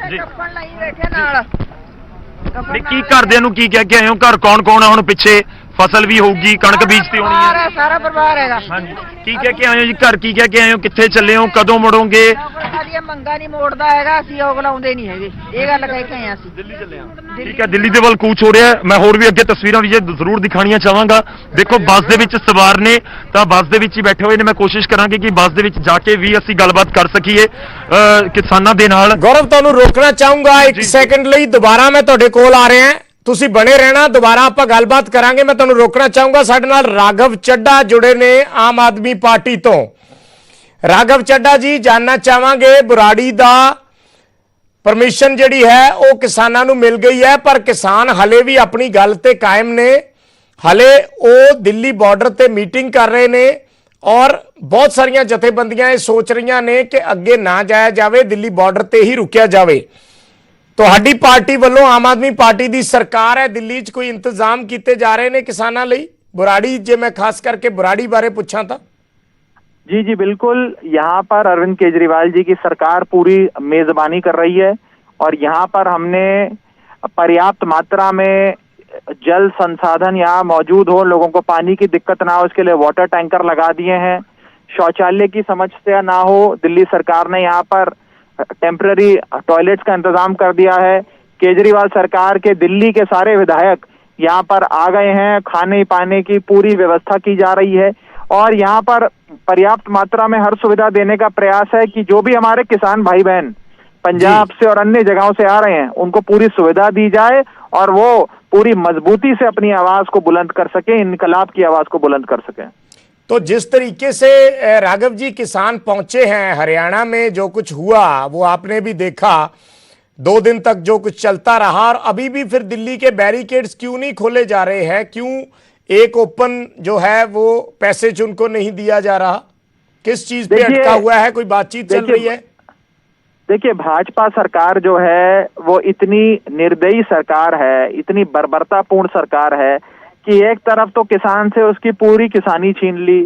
ਨਹੀਂ, ਕੀ ਘਰਦਿਆਂ ਨੂੰ ਕੀ ਕਹਿ ਕੇ ਆਏ ਹੋ? ਘਰ ਕੌਣ ਕੌਣ ਆ ਹੁਣ ਪਿੱਛੇ? ਫਸਲ ਵੀ ਹੋਊਗੀ, ਕਣਕ ਬੀਜਤੀ ਹੋਣੀ ਹੈ। ਸਾਰਾ ਪਰਿਵਾਰ ਹੈਗਾ। ਹਾਂਜੀ, ਕੀ ਕਹਿ ਕੇ ਆਏ ਹੋ ਜੀ? ਘਰ ਕੀ ਕਹਿ ਕੇ ਆਏ ਹੋ? ਕਿੱਥੇ ਚੱਲੇ ਹੋ? ਕਦੋਂ ਮੁੜੋਗੇ? ਸਾਡੀਆਂ ਮੰਗਾਂ ਨਹੀਂ ਮੋੜਦਾ ਹੈਗਾ, ਅਸੀਂ ਉਹ ਲਾਉਂਦੇ ਨਹੀਂ ਹੈਗੇ, ਇਹ ਗੱਲ ਕਹਿ ਕੇ ਆਏ ਅਸੀਂ। ਦਿੱਲੀ ਚੱਲੇ ਆ। ਠੀਕ ਹੈ, ਦਿੱਲੀ ਦੇ ਵੱਲ ਕੂਚ ਹੋ ਰਿਹਾ ਹੈ। ਮੈਂ ਹੋਰ ਵੀ ਅੱਗੇ ਤਸਵੀਰਾਂ ਵੀ ਜ਼ਰੂਰ ਦਿਖਾਣੀਆਂ ਚਾਹਾਂਗਾ। ਦੇਖੋ ਬੱਸ ਦੇ ਵਿੱਚ ਸਵਾਰ ਨੇ ਤਾਂ ਬੱਸ ਦੇ ਵਿੱਚ ਹੀ ਬੈਠੇ ਹੋਏ ਨੇ। ਮੈਂ ਕੋਸ਼ਿਸ਼ ਕਰਾਂਗੀ ਕਿ ਬੱਸ ਦੇ ਵਿੱਚ ਜਾ ਕੇ ਵੀ ਅਸੀਂ ਗੱਲਬਾਤ ਕਰ ਸਕੀਏ ਕਿਸਾਨਾਂ ਦੇ ਨਾਲ। गौरव ਤੁਹਾਨੂੰ ਰੋਕਣਾ ਚਾਹੂੰਗਾ ਇੱਕ ਸੈਕਿੰਡ ਲਈ, ਦੁਬਾਰਾ ਮੈਂ ਤੁਹਾਡੇ ਕੋਲ ਆ ਰਿਹਾ, ਤੁਸੀਂ ਬਣੇ ਰਹਿਣਾ, ਦੁਬਾਰਾ ਆਪਾਂ ਗੱਲਬਾਤ ਕਰਾਂਗੇ। ਮੈਂ ਤੁਹਾਨੂੰ ਰੋਕਣਾ ਚਾਹੂੰਗਾ, ਸਾਡੇ ਨਾਲ ਰਾਘਵ ਚੱਡਾ ਜੁੜੇ ਨੇ ਆਮ ਆਦਮੀ ਪਾਰਟੀ ਤੋਂ। ਰਾਘਵ ਚੱਡਾ ਜੀ, ਜਾਨਣਾ ਚਾਹਾਂਗੇ ਬੁਰਾੜੀ ਦਾ ਪਰਮਿਸ਼ਨ ਜਿਹੜੀ ਹੈ ਉਹ ਕਿਸਾਨਾਂ ਨੂੰ ਮਿਲ ਗਈ ਹੈ, ਪਰ ਕਿਸਾਨ ਹਲੇ ਵੀ ਆਪਣੀ ਗੱਲ ਤੇ ਕਾਇਮ ਨੇ। ਹਲੇ ਉਹ ਦਿੱਲੀ ਬਾਰਡਰ ਤੇ ਮੀਟਿੰਗ ਕਰ ਰਹੇ ਨੇ ਔਰ ਬਹੁਤ ਸਾਰੀਆਂ ਜਥੇਬੰਦੀਆਂ ਇਹ ਸੋਚ ਰਹੀਆਂ ਨੇ ਕਿ ਅੱਗੇ ਨਾ ਜਾਇਆ ਜਾਵੇ, ਦਿੱਲੀ ਬਾਰਡਰ ਤੇ ਹੀ ਰੁਕਿਆ ਜਾਵੇ। ਤੁਹਾਡੀ ਪਾਰਟੀ ਵੱਲੋਂ, ਆਮ ਆਦਮੀ ਪਾर्टी ਦੀ ਸਰਕਾਰ है, ਦਿੱਲੀ 'ਚ ਕੋਈ ਇੰਤਜ਼ਾਮ ਕੀਤੇ ਜਾ ਰਹੇ ਨੇ ਕਿਸਾਨਾਂ ਲਈ? बुराड़ी, जे मैं खास करके बुराड़ी बारे पूछा था। जी जी बिल्कुल, यहाँ पर अरविंद केजरीवाल जी की सरकार पूरी मेजबानी कर रही है और यहाँ पर हमने पर्याप्त मात्रा में जल संसाधन यहाँ मौजूद हो, लोगों को पानी की दिक्कत ना हो, इसके लिए वाटर टैंकर लगा दिए हैं। शौचालय की समस्या ना हो, दिल्ली सरकार ने यहाँ पर टेम्पररी टॉयलेट्स का इंतजाम कर दिया है। केजरीवाल सरकार के दिल्ली के सारे विधायक यहाँ पर आ गए हैं, खाने पाने की पूरी व्यवस्था की जा रही है और यहाँ पर पर्याप्त मात्रा में हर सुविधा देने का प्रयास है कि जो भी हमारे किसान भाई बहन पंजाब से और अन्य जगहों से आ रहे हैं उनको पूरी सुविधा दी जाए और वो पूरी मजबूती से अपनी आवाज को बुलंद कर सके, इनकलाब की आवाज को बुलंद कर सके। तो जिस तरीके से राघव जी किसान पहुंचे हैं हरियाणा में, जो कुछ हुआ वो आपने भी देखा, 2 दिन तक जो कुछ चलता रहा, और अभी भी फिर दिल्ली के बैरिकेड्स क्यों नहीं खोले जा रहे हैं? क्यों एक ओपन जो है वो पैसेज उनको नहीं दिया जा रहा? किस चीज पे अटका हुआ है? कोई बातचीत चल रही है? देखिए, भाजपा सरकार जो है वो इतनी निर्दयी सरकार है, इतनी बर्बरतापूर्ण सरकार है कि एक तरफ तो किसान से उसकी पूरी किसानी छीन ली,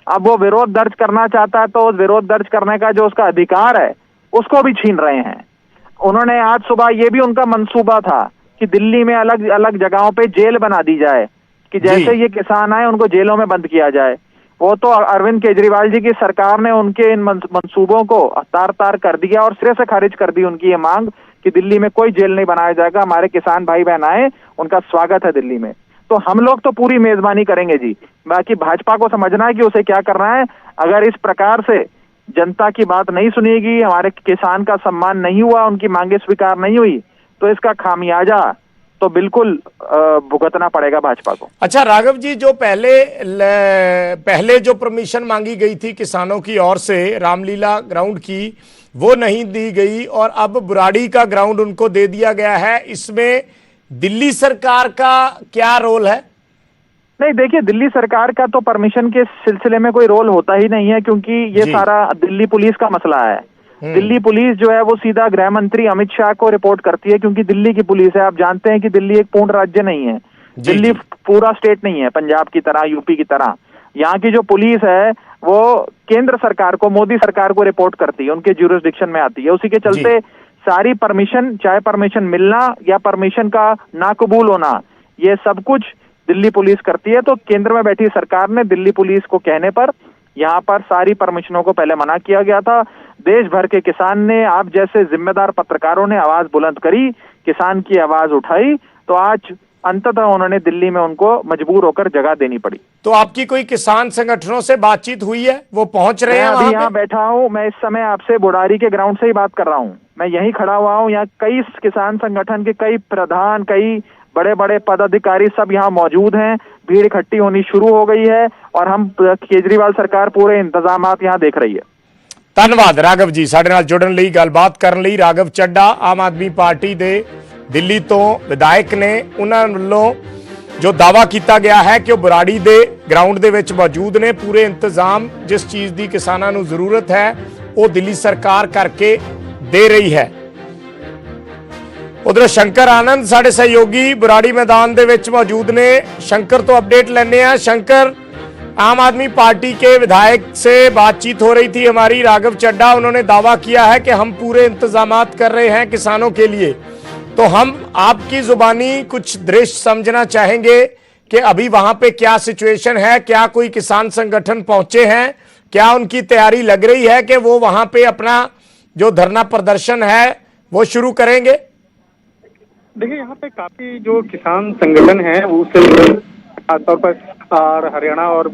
अब वो विरोध दर्ज करना चाहता है तो विरोध दर्ज करने का जो उसका अधिकार है उसको भी छीन रहे हैं। उन्होंने आज सुबह, ये भी उनका मंसूबा था कि दिल्ली में अलग अलग जगहों पे जेल बना दी जाए, कि जैसे ये किसान आए उनको जेलों में बंद किया जाए। वो तो अरविंद केजरीवाल जी की सरकार ने उनके इन मंसूबों को तार तार कर दिया और सिरे से खारिज कर दी उनकी ये मांग कि दिल्ली में कोई जेल नहीं बनाया जाएगा, हमारे किसान भाई बहन आए, उनका स्वागत है दिल्ली में। तो हम लोग तो पूरी मेजबानी करेंगे जी, बाकी भाजपा को समझना है कि उसे क्या करना है। अगर इस प्रकार से जनता की बात नहीं सुनेगी, हमारे किसान का सम्मान नहीं हुआ, उनकी मांगे स्वीकार नहीं हुई, तो इसका खामियाजा तो बिल्कुल भुगतना पड़ेगा भाजपा को। अच्छा राघव जी, जो पहले जो परमिशन मांगी गई थी किसानों की ओर से रामलीला ग्राउंड की, वो नहीं दी गई और अब बुराड़ी का ग्राउंड उनको दे दिया गया है, इसमें दिल्ली सरकार का क्या रोल है? नहीं, देखिए, दिल्ली सरकार का तो परमिशन के सिलसिले में कोई रोल होता ही नहीं है, क्योंकि ये सारा दिल्ली पुलिस का मसला है। दिल्ली पुलिस जो है वो सीधा गृह मंत्री अमित शाह को रिपोर्ट करती है, क्योंकि दिल्ली की पुलिस है। आप जानते हैं कि दिल्ली एक पूर्ण राज्य नहीं है, दिल्ली पूरा स्टेट नहीं है, पंजाब की तरह, यूपी की तरह। यहाँ की जो पुलिस है वो केंद्र सरकार को, मोदी सरकार को रिपोर्ट करती है, उनके ज्यूरिसडिक्शन में आती है। उसी के चलते सारी परमिशन, चाहे परमिशन मिलना या परमिशन का ना कबूल होना, ये सब कुछ दिल्ली पुलिस करती है। तो केंद्र में बैठी सरकार ने दिल्ली पुलिस को कहने पर यहाँ पर सारी परमिशनों को पहले मना किया गया था। देश भर के किसान ने, आप जैसे जिम्मेदार पत्रकारों ने आवाज बुलंद करी, किसान की आवाज उठाई, तो आज अंततः उन्होंने दिल्ली में उनको मजबूर होकर जगह देनी पड़ी। तो आपकी कोई किसान संगठनों से बातचीत हुई है? वो पहुंच रहे हैं? अभी यहाँ बैठा हूँ मैं, इस समय आपसे बुराड़ी के ग्राउंड से ही बात कर रहा हूँ। मैं यहीं खड़ा हुआ हूँ। यहाँ कई किसान संगठन के कई प्रधान, कई बड़े बड़े पदाधिकारी सब यहाँ मौजूद हैं। भीड़ इकट्ठी होनी शुरू हो गई है और हम केजरीवाल सरकार पूरे इंतजामात यहाँ देख रही है। धन्यवाद राघव जी, साडे नाल जुड़न लई, गलबात करन लई। राघव चड्डा आम आदमी पार्टी दे दिल्ली तो विधायक ने, उन्हां वल्लों जो दावा किया गया है कि बुराड़ी दे ग्राउंड दे विच मौजूद ने, पूरे इंतजाम जिस चीज़ की किसानां नूं जरूरत है वो दिल्ली सरकार करके दे रही है। उधर शंकर आनंद साडे सहयोगी बुराड़ी मैदान दे विच मौजूद ने, शंकर तो अपडेट लेने आ। शंकर, आम आदमी पार्टी के विधायक से बातचीत हो रही थी हमारी, राघव चड्डा, उन्होंने दावा किया है कि हम पूरे इंतजामात कर रहे हैं किसानों के लिए। तो हम आपकी जुबानी कुछ दृश्य समझना चाहेंगे कि अभी वहां पे क्या सिचुएशन है, क्या कोई किसान संगठन पहुंचे हैं, क्या उनकी तैयारी लग रही है कि वो वहां पे अपना जो धरना प्रदर्शन है वो शुरू करेंगे? देखिए, यहाँ पे काफी जो किसान संगठन है उससे खासतौर पर और हरियाणा और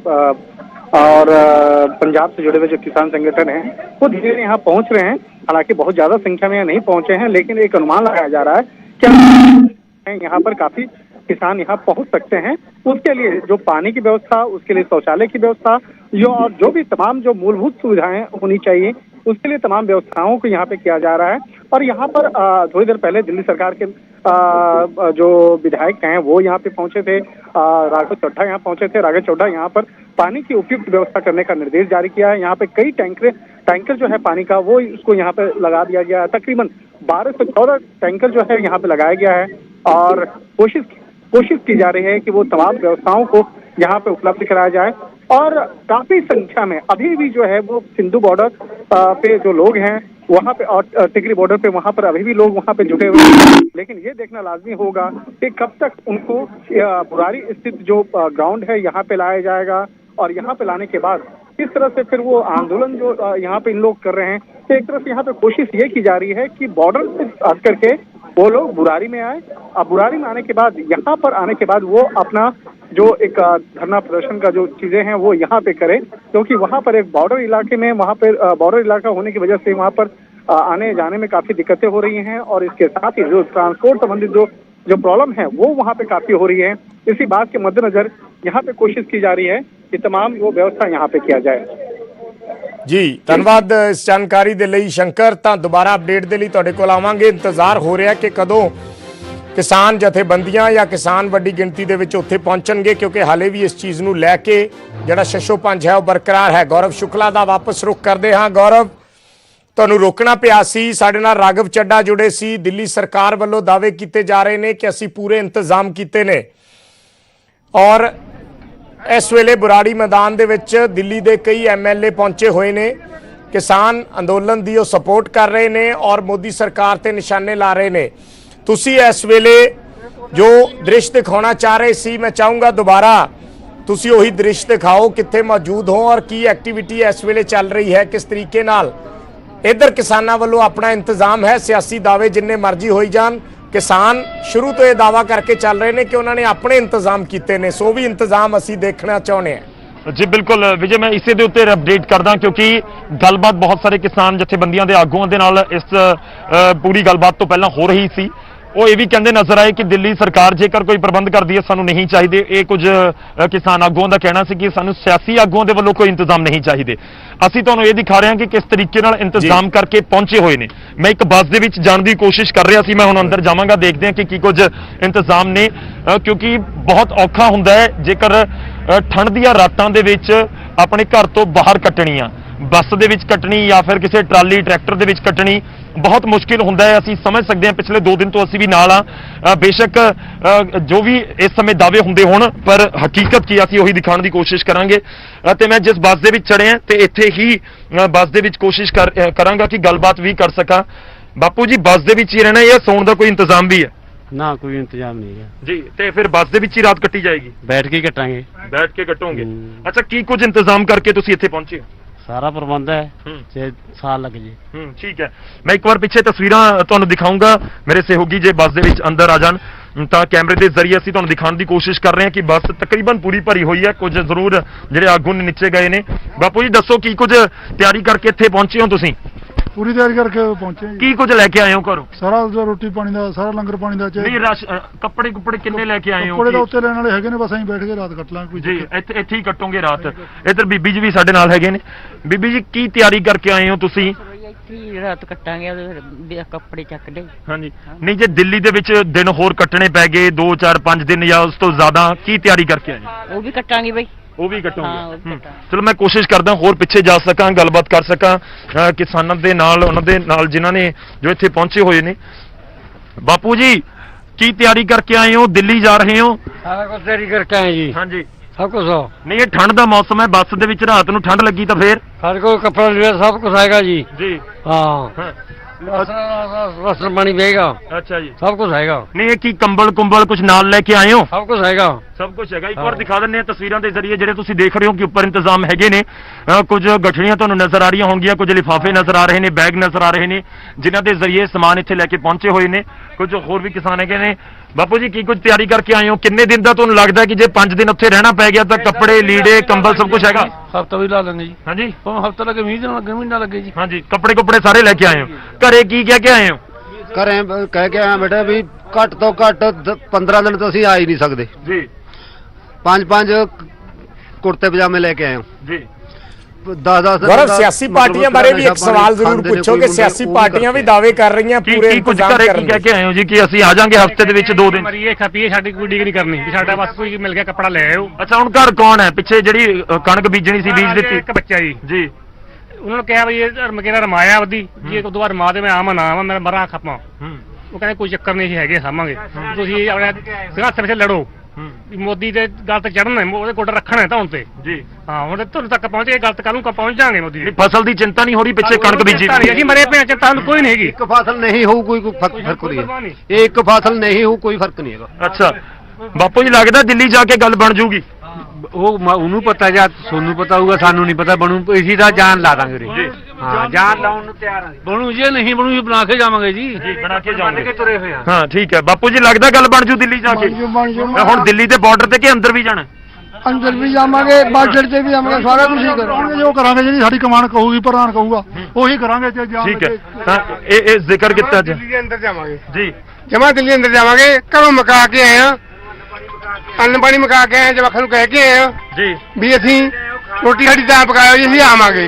पंजाब से जुड़े हुए जो किसान संगठन हैं वो धीरे धीरे यहाँ पहुंच रहे हैं। हालांकि बहुत ज्यादा संख्या में यहाँ नहीं पहुंचे हैं, लेकिन एक अनुमान लगाया जा रहा है कि यहाँ पर काफी किसान यहाँ पहुंच सकते हैं। उसके लिए जो पानी की व्यवस्था, उसके लिए शौचालय की व्यवस्था, जो भी तमाम जो मूलभूत सुविधाएं होनी चाहिए, उसके लिए तमाम व्यवस्थाओं को यहाँ पे किया जा रहा है। और यहाँ पर थोड़ी देर पहले दिल्ली सरकार के जो विधायक हैं वो यहाँ पे पहुंचे थे, राघव चड्ढा यहाँ पहुंचे थे। राघव चड्ढा यहाँ पर पानी की उपयुक्त व्यवस्था करने का निर्देश जारी किया है। यहाँ पे कई टैंकर जो है पानी का वो उसको यहाँ पे लगा दिया गया है। तकरीबन 12 से 14 टैंकर जो है यहाँ पे लगाया गया है और कोशिश की जा रही है कि वो तमाम व्यवस्थाओं को यहाँ पे उपलब्ध कराया जाए। और काफी संख्या में अभी भी जो है वो सिंधु बॉर्डर पे जो लोग हैं वहाँ पे और टिकरी बॉर्डर पे वहाँ पर अभी भी लोग वहाँ पे जुटे हुए हैं। लेकिन ये देखना लाजमी होगा कि कब तक उनको बुरारी स्थित जो ग्राउंड है यहाँ पे लाया जाएगा और यहाँ पे लाने के बाद किस तरह से फिर वो आंदोलन जो यहाँ पे इन लोग कर रहे हैं। तो एक तरफ से यहाँ पे कोशिश ये की जा रही है कि बॉर्डर से हट करके वो लोग बुरारी में आए। अब बुरारी में आने के बाद यहाँ पर आने के बाद वो अपना जो एक धरना प्रदर्शन का जो चीजें हैं वो यहाँ पे करें, क्योंकि वहाँ पर एक बॉर्डर इलाके में वहाँ पर बॉर्डर इलाका होने की वजह से वहाँ पर आने जाने में काफी दिक्कतें हो रही हैं। और इसके साथ ही जो ट्रांसपोर्ट संबंधित जो प्रॉब्लम है वो वहाँ पे काफी हो रही है। इसी बात के मद्देनजर यहाँ पे कोशिश की जा रही है कि तमाम वो व्यवस्था यहाँ पे किया जाए। जी ਧੰਨਵਾਦ इस जानकारी ਦੇ ਲਈ ਸ਼ੰਕਰ। ਤਾਂ ਦੁਬਾਰਾ ਅਪਡੇਟ ਦੇ ਲਈ ਤੁਹਾਡੇ ਕੋਲ ਆਵਾਂਗੇ। ਇੰਤਜ਼ਾਰ ਹੋ ਰਿਹਾ ਕਿ ਕਦੋਂ ਕਿਸਾਨ ਜਥੇਬੰਦੀਆਂ ਜਾਂ ਕਿਸਾਨ ਵੱਡੀ ਗਿਣਤੀ ਦੇ ਵਿੱਚ ਉੱਥੇ ਪਹੁੰਚਣਗੇ, ਕਿਉਂਕਿ ਹਾਲੇ ਵੀ ਇਸ ਚੀਜ਼ ਨੂੰ ਲੈ ਕੇ ਜਿਹੜਾ ਸ਼ਸ਼ੋਪੰਜ ਹੈ ਉਹ ਬਰਕਰਾਰ ਹੈ। ਗੌਰਵ ਸ਼ੁਕਲਾ ਦਾ ਵਾਪਸ ਰੁਖ ਕਰਦੇ ਹਾਂ। ਗੌਰਵ, ਤੁਹਾਨੂੰ ਰੋਕਣਾ ਪਿਆ ਸੀ, ਸਾਡੇ ਨਾਲ ਰਾਘਵ ਚੱਡਾ ਜੁੜੇ ਸੀ। ਦਿੱਲੀ ਸਰਕਾਰ ਵੱਲੋਂ ਦਾਅਵੇ ਕੀਤੇ ਜਾ ਰਹੇ ਨੇ ਕਿ ਅਸੀਂ ਪੂਰੇ ਇੰਤਜ਼ਾਮ ਕੀਤੇ ਨੇ ਔਰ इस वेले बुराड़ी मैदान दे विच दिल्ली दे कई MLA पहुंचे हुए ने, किसान अंदोलन दी सपोर्ट कर रहे ने और मोदी सरकार ते निशाने ला रहे ने। तुसी इस वेले जो दृश्य दिखाना चाह रहे सी, मैं चाहूँगा दोबारा तुसी वही दृश्य दिखाओ, कित्थे मौजूद हो और की एक्टिविटी इस वेले चल रही है, किस तरीके नाल इधर किसानां वल्लों अपना इंतजाम है। सियासी दावे जिन्ने मर्जी होई जान, किसान शुरू तो यह दावा करके चल रहे हैं कि उन्होंने अपने इंतजाम किए ने, सो भी इंतजाम असी देखना चाहते हैं। जी बिल्कुल विजय, मैं इसे दे उत्ते अपडेट करदा क्योंकि गलबात बहुत सारे किसान जथेबंदियां दे आगुआं दे नाल इस पूरी गलबात तो पहला हो रही सी। वो ये भी कहते नजर आए कि दिल्ली सरकार जेकर कोई प्रबंध करती है सानू नहीं चाहिए। ये कुछ किसान आगुआं का कहना सी कि सानू सियासी आगुआं दे वल्लों कोई इंतजाम नहीं चाहिए। ਅਸੀਂ ਤੁਹਾਨੂੰ ਇਹ ਦਿਖਾ ਰਹੇ ਹਾਂ ਕਿ ਕਿਸ ਤਰੀਕੇ ਨਾਲ ਇੰਤਜ਼ਾਮ ਕਰਕੇ ਪਹੁੰਚੇ ਹੋਏ ਨੇ। ਮੈਂ ਇੱਕ ਬੱਸ ਦੇ ਵਿੱਚ ਜਾਣ ਦੀ ਕੋਸ਼ਿਸ਼ ਕਰ ਰਿਹਾ ਸੀ, ਮੈਂ ਹੁਣ ਅੰਦਰ ਜਾਵਾਂਗਾ, ਦੇਖਦੇ ਹਾਂ ਕਿ ਕੀ ਕੁਝ ਇੰਤਜ਼ਾਮ ਨੇ, ਕਿਉਂਕਿ ਬਹੁਤ ਔਖਾ ਹੁੰਦਾ ਹੈ ਜੇਕਰ ਠੰਡ ਦੀਆਂ ਰਾਤਾਂ ਦੇ ਵਿੱਚ ਆਪਣੇ ਘਰ ਤੋਂ ਬਾਹਰ ਕੱਟਣੀਆਂ, ਬੱਸ ਦੇ ਵਿੱਚ ਕੱਟਣੀ ਜਾਂ ਫਿਰ ਕਿਸੇ ਟਰਾਲੀ ਟਰੈਕਟਰ ਦੇ ਵਿੱਚ ਕੱਟਣੀ ਬਹੁਤ ਮੁਸ਼ਕਿਲ ਹੁੰਦਾ ਹੈ। ਅਸੀਂ ਸਮਝ ਸਕਦੇ ਹਾਂ, ਪਿਛਲੇ 2 ਦਿਨ ਤੋਂ ਅਸੀਂ ਵੀ ਨਾਲ ਆ। ਬੇਸ਼ੱਕ ਜੋ ਵੀ ਇਸ ਸਮੇਂ ਦਾਅਵੇ ਹੁੰਦੇ ਹੋਣ, ਪਰ ਹਕੀਕਤ ਕੀ ਅਸੀਂ ਉਹੀ ਦਿਖਾਉਣ ਦੀ ਕੋਸ਼ਿਸ਼ ਕਰਾਂਗੇ। ਤੇ ਮੈਂ ਜਿਸ ਬੱਸ ਦੇ ਵਿੱਚ ਚੜਿਆ ਤੇ ਇੱਥੇ ਹੀ ਬੱਸ ਦੇ ਵਿੱਚ ਕੋਸ਼ਿਸ਼ ਕਰਾਂਗਾ ਕਿ ਗੱਲਬਾਤ ਵੀ ਕਰ ਸਕਾਂ। ਬਾਪੂ ਜੀ, ਬੱਸ ਦੇ ਵਿੱਚ ਹੀ ਰਹਿਣਾ ਜਾਂ ਸੌਣ ਦਾ ਕੋਈ ਇੰਤਜ਼ਾਮ ਵੀ ਹੈ? ना कोई इंतजाम नहीं है जी। ਤੇ ਫਿਰ ਬੱਸ ਦੇ ਵਿੱਚ ਹੀ ਰਾਤ ਕੱਟੀ ਜਾਏਗੀ? बैठ के कटांगे। ਬੈਠ ਕੇ ਕੱਟੋਗੇ? ਅੱਛਾ, ਕੀ ਕੁਝ ਇੰਤਜ਼ਾਮ ਕਰਕੇ ਤੁਸੀਂ ਇੱਥੇ ਪਹੁੰਚੇ? सारा प्रबंध है, चाहे साल लग जाए। ठीक है, मैं एक बार पिछे तस्वीरां ਤੁਹਾਨੂੰ ਦਿਖਾਉਂਗਾ। ਮੇਰੇ ਸਹਿਯੋਗੀ ਜੇ ਬੱਸ ਦੇ ਵਿੱਚ ਅੰਦਰ ਆ ਜਾਣ ਤਾਂ ਕੈਮਰੇ ਦੇ ਜ਼ਰੀਏ ਅਸੀਂ ਤੁਹਾਨੂੰ ਦਿਖਾਉਣ ਦੀ ਕੋਸ਼ਿਸ਼ ਕਰ ਰਹੇ ਹਾਂ ਕਿ ਬੱਸ ਤਕਰੀਬਨ ਪੂਰੀ ਭਰੀ ਹੋਈ ਹੈ। ਕੁਝ ਜ਼ਰੂਰ ਜਿਹੜੇ ਆਗੂ ਨੇ ਨੀਚੇ ਗਏ ਨੇ। ਬਾਪੂ ਜੀ ਦੱਸੋ, ਕੀ ਕੁਝ ਤਿਆਰੀ ਕਰਕੇ ਇੱਥੇ ਪਹੁੰਚੇ ਹੋ ਤੁਸੀਂ? पूरी तैयारी करके पहुंचे। ਕੀ ਕੁਝ ਲੈ ਕੇ ਆਏ ਹੋ ਘਰੋਂ? सारा जो रोटी पानी ਦਾ ਸਾਰਾ ਲੰਗਰ ਪਾਣੀ ਦਾ ਨਹੀਂ, ਕੱਪੜੇ ਕੁੱਪੜੇ ਕਿੰਨੇ ਲੈ ਕੇ ਆਏ ਹੋ? ਕੱਪੜੇ ਤਾਂ ਉੱਤੇ ਲੈਣ ਵਾਲੇ ਹੈਗੇ ਨੇ, ਬਸ ਅਸੀਂ ਬੈਠ ਕੇ ਰਾਤ ਕੱਟ ਲਾਂਗੇ। ਕੋਈ ਜੀ, ਇੱਥੇ ਹੀ ਕੱਟੋਗੇ ਰਾਤ। ਇੱਧਰ ਬੀਬੀ ਜੀ ਵੀ ਸਾਡੇ ਨਾਲ ਹੈਗੇ ਨੇ। ਬੀਬੀ ਜੀ, ਕੀ ਤਿਆਰੀ ਕਰਕੇ ਆਏ ਹੋ ਤੁਸੀਂ? ਇੱਥੇ ਰਾਤ ਕੱਟਾਂਗੇ, ਉਹਦੇ ਕੱਪੜੇ ਚੱਕ ਲੈ। ਹਾਂਜੀ, ਨਹੀਂ ਜੇ ਦਿੱਲੀ ਦੇ ਵਿੱਚ ਦਿਨ ਹੋਰ ਕੱਟਣੇ ਪੈ ਗਏ 2 4 5 ਦਿਨ ਜਾਂ ਉਸ ਤੋਂ ਜ਼ਿਆਦਾ, ਕੀ ਤਿਆਰੀ ਕਰਕੇ ਆਏ? ਉਹ ਵੀ ਕੱਟਾਂਗੇ ਬਈ। ਉਹ ਵੀ ਕੱਟੋਗੇ? ਚਲੋ ਮੈਂ ਕੋਸ਼ਿਸ਼ ਕਰਦਾ ਹੋਰ ਪਿੱਛੇ ਜਾ ਸਕਾਂ, ਗੱਲਬਾਤ ਕਰ ਸਕਾਂ ਕਿਸਾਨਾਂ ਦੇ ਨਾਲ, ਉਹਨਾਂ ਦੇ ਨਾਲ ਜਿਨ੍ਹਾਂ ਨੇ ਜੋ ਇੱਥੇ ਪਹੁੰਚੇ ਹੋਏ ਨੇ। ਬਾਪੂ ਜੀ, ਕੀ ਤਿਆਰੀ ਕਰਕੇ ਆਏ ਹੋ? ਦਿੱਲੀ ਜਾ ਰਹੇ ਹੋ? सारा कुछ तैयारी करके आए जी। हाँ जी, सब कुछ हो। नहीं, ये ठंड का मौसम है, बस ਦੇ ਵਿੱਚ ਰਾਤ ਨੂੰ ਠੰਡ ਲੱਗੀ ਤਾਂ ਫੇਰ हर कोई कपड़ा लिया, सब कुछ आएगा जी। जी हाँ। राशन पानी पेगा। अच्छा जी, सब कुछ हैगा। नहीं की कंबल कुंबल कुछ नाल लेके आए हो? सब कुछ हैगा। सब कुछ हैगा। एक ਵਾਰ ਦਿਖਾ ਦਿੰਦੇ ਆ ਤਸਵੀਰਾਂ ਦੇ ਜ਼ਰੀਏ ਜਿਹੜੇ ਤੁਸੀਂ ਦੇਖ ਰਹੇ ਹੋ ਕਿ ਉੱਪਰ ਇੰਤਜ਼ਾਮ ਹੈਗੇ ਨੇ। ਕੁਝ ਗੱਠੜੀਆਂ ਤੁਹਾਨੂੰ ਨਜ਼ਰ ਆ ਰਹੀਆਂ ਹੋਣਗੀਆਂ, ਕੁਝ ਲਿਫਾਫੇ ਨਜ਼ਰ ਆ ਰਹੇ ਨੇ, ਬੈਗ ਨਜ਼ਰ ਆ ਰਹੇ ਨੇ ਜਿਨ੍ਹਾਂ ਦੇ ਜ਼ਰੀਏ ਸਮਾਨ ਇੱਥੇ ਲੈ ਕੇ ਪਹੁੰਚੇ ਹੋਏ ਨੇ। ਕੁਝ ਹੋਰ ਵੀ ਕਿਸਾਨ ਹੈਗੇ ਨੇ। ਬਾਪੂ ਜੀ ਕੀ ਕੁਝ ਤਿਆਰੀ ਕਰਕੇ ਆਏ ਹੋ? ਕਿੰਨੇ ਦਿਨ ਦਾ ਤੁਹਾਨੂੰ ਲੱਗਦਾ ਕਿ ਜੇ 5 ਦਿਨ ਉੱਥੇ ਰਹਿਣਾ ਪੈ ਗਿਆ ਤਾਂ ਕੱਪੜੇ ਲੀੜੇ ਕੰਬਲ ਸਭ ਕੁਝ ਹੈਗਾ? ਹਫਤਾ ਵੀ ਲਾ ਲੈਂਗੇ ਜੀ। ਹਾਂਜੀ, ਹਫਤਾ ਲੱਗੇ 20 ਦਿਨ ਲੱਗੇ, ਮਹੀਨਾ ਲੱਗੇ ਜੀ। ਹਾਂਜੀ, ਕੱਪੜੇ ਕੁਪੜੇ ਸਾਰੇ ਲੈ ਕੇ ਆਏ ਹੋ? ਘਰੇ ਕੀ ਕਹਿ ਕੇ ਆਏ ਹੋ? ਘਰੇ ਕਹਿ ਕੇ ਆਇਆ ਬੇਟਾ ਵੀ ਘੱਟ ਤੋਂ ਘੱਟ 15 ਦਿਨ ਤੋਂ ਅਸੀਂ ਆ ਹੀ ਨਹੀਂ ਸਕਦੇ ਜੀ। 5 ਕੁੜਤੇ ਪਜਾਮੇ ਲੈ ਕੇ ਆਏ ਹਾਂ ਜੀ। 10 गौरव सियासी पार्टियां बारे भी एक सवाल जरूर पूछो कि सियासी पार्टियां भी दावे कर रही हैं पूरे ਕੁਝ ਘਰੇ ਕੀ ਕਹਿ ਕੇ ਆਏ ਹੋ ਜੀ ਕਿ ਅਸੀਂ ਆ ਜਾਾਂਗੇ ਹਫਤੇ ਦੇ ਵਿੱਚ 2 ਦਿਨ? ਮਰੀਏ ਖਪੀਏ, ਸਾਡੀ ਕੋਈ ਡਿਗਰੀ ਕਰਨੀ ਵੀ ਸਾਡਾ ਬਸ ਕੋਈ ਮਿਲ ਗਿਆ ਕੱਪੜਾ ਲੈ ਆਓ। ਅੱਛਾ, ਹੁਣ ਘਰ ਕੌਣ ਹੈ? ਪਿੱਛੇ ਜਿਹੜੀ ਕਣਕ ਬੀਜਣੀ ਸੀ ਬੀਜ ਦਿੱਤੀ? ਇੱਕ ਬੱਚਾ ਜੀ। ਜੀ, ਉਹਨਾਂ ਨੂੰ ਕਿਹਾ ਵੀ ਇਹ ਮਕੇਰਾ ਰਮਾਇਆ ਵਧੀ ਜੀ, ਇੱਕ ਦੋ ਵਾਰ ਰਮਾ ਦੇ ਮੈਂ ਆਵਾਂ ਨਾ ਆਵਾਂ ਮੈਂ ਮਰਾਂ ਖਪਾਂ। ਉਹ ਕਹਿੰਦੇ ਕੋਈ ਚੱਕਰ ਨਹੀਂ, ਅਸੀਂ ਹੈਗੇ ਸਾਵਾਂਗੇ, ਤੁਸੀਂ ਆਪਣੇ ਸੰਘਰਸ਼ ਵਿੱਚ ਲੜੋ। ਮੋਦੀ ਦੇ ਗੱਲ ਤੇ ਚੜਨਾ, ਉਹਦੇ ਕੋਲ ਰੱਖਣਾ ਹੈ ਤਾਂ ਹੁਣ ਤੇ ਜੀ। ਹਾਂ, ਹੁਣ ਤੁਹਾਨੂੰ ਤੱਕ ਪਹੁੰਚ ਗਏ, ਗਲਤ ਕੱਲ ਨੂੰ ਪਹੁੰਚ ਜਾਾਂਗੇ। ਮੋਦੀ ਦੀ ਫਸਲ ਦੀ ਚਿੰਤਾ ਨਹੀਂ ਹੋ ਰਹੀ? ਪਿੱਛੇ ਕਣਕ ਬੀਜੀ ਅਸੀਂ ਮਰੇ ਪਏ, ਚਿੰਤਾ ਕੋਈ ਨਹੀਂ ਹੈਗੀ। ਇੱਕ ਫਸਲ ਨਹੀਂ ਹੋਊ ਕੋਈ ਫਰਕ ਨਹੀਂ ਹੈ। ਇਹ ਇੱਕ ਫਸਲ ਨਹੀਂ ਹੋਊ ਕੋਈ ਫਰਕ ਨਹੀਂ ਹੈਗਾ। ਅੱਛਾ ਬਾਪੂ ਜੀ, ਲੱਗਦਾ ਦਿੱਲੀ ਜਾ ਕੇ ਗੱਲ ਬਣ ਜੂਗੀ? ਉਹ ਉਹਨੂੰ ਪਤਾ ਜਾਂ ਤੁਹਾਨੂੰ ਪਤਾ ਹੋਊਗਾ, ਸਾਨੂੰ ਨਹੀਂ ਪਤਾ ਬਣੂ। ਇਸੀ ਦਾ ਜਾਨ ਲਾ ਦਾਂਗੇ ਜੀ। ਹਾਂ, ਜਾਨ ਲਾਉਣ ਨੂੰ ਤਿਆਰ ਹਾਂ। ਬਣੂ ਜੇ ਨਹੀਂ ਬਣੂ ਬਣਾ ਕੇ ਜਾਵਾਂਗੇ ਜੀ। ਬਣਾ ਕੇ ਜਾਵਾਂਗੇ, ਤੁਰੇ ਹੋਏ ਹਾਂ। ਠੀਕ ਹੈ ਬਾਪੂ ਜੀ, ਲੱਗਦਾ ਗੱਲ ਬਣ ਜੂ ਦਿੱਲੀ ਜਾ ਕੇ? ਹੁਣ ਦਿੱਲੀ ਦੇ ਬਾਰਡਰ ਤੇ ਕਿ ਅੰਦਰ ਵੀ ਜਾਣਾ? ਅੰਦਰ ਵੀ ਜਾਵਾਂਗੇ, ਬਾਰਡਰ ਤੇ ਵੀ ਜਾਵਾਂਗੇ, ਸਾਰਾ ਕੁਝ ਹੀ ਕਰਾਂਗੇ। ਜੋ ਕਰਾਂਗੇ ਜਿਹੜੀ ਸਾਡੀ ਕਮਾਨ ਕਹੂਗੀ, ਪ੍ਰਧਾਨ ਕਹੂਗਾ ਉਹੀ ਕਰਾਂਗੇ। ਠੀਕ ਹੈ, ਤਾਂ ਇਹ ਜ਼ਿਕਰ ਕੀਤਾ ਜੀ। ਦਿੱਲੀ ਦੇ ਅੰਦਰ ਜਾਵਾਂਗੇ ਜੀ, ਜਮਾ ਦਿੱਲੀ ਅੰਦਰ ਜਾਵਾਂਗੇ। ਘਰੋਂ ਮਕਾ ਕੇ ਆਏ ਆ, ਅੰਨ ਪਾਣੀ ਮਕਾ ਕੇ ਆਏ, ਜਵਾਖਾਂ ਨੂੰ ਕਹਿ ਕੇ ਆਏ ਆ ਜੀ ਵੀ ਅਸੀਂ ਰੋਟੀ ਸਾਡੀ ਦਾਲ ਪਕਾਇਓ ਜੀ, ਅਸੀਂ ਆਵਾਂਗੇ।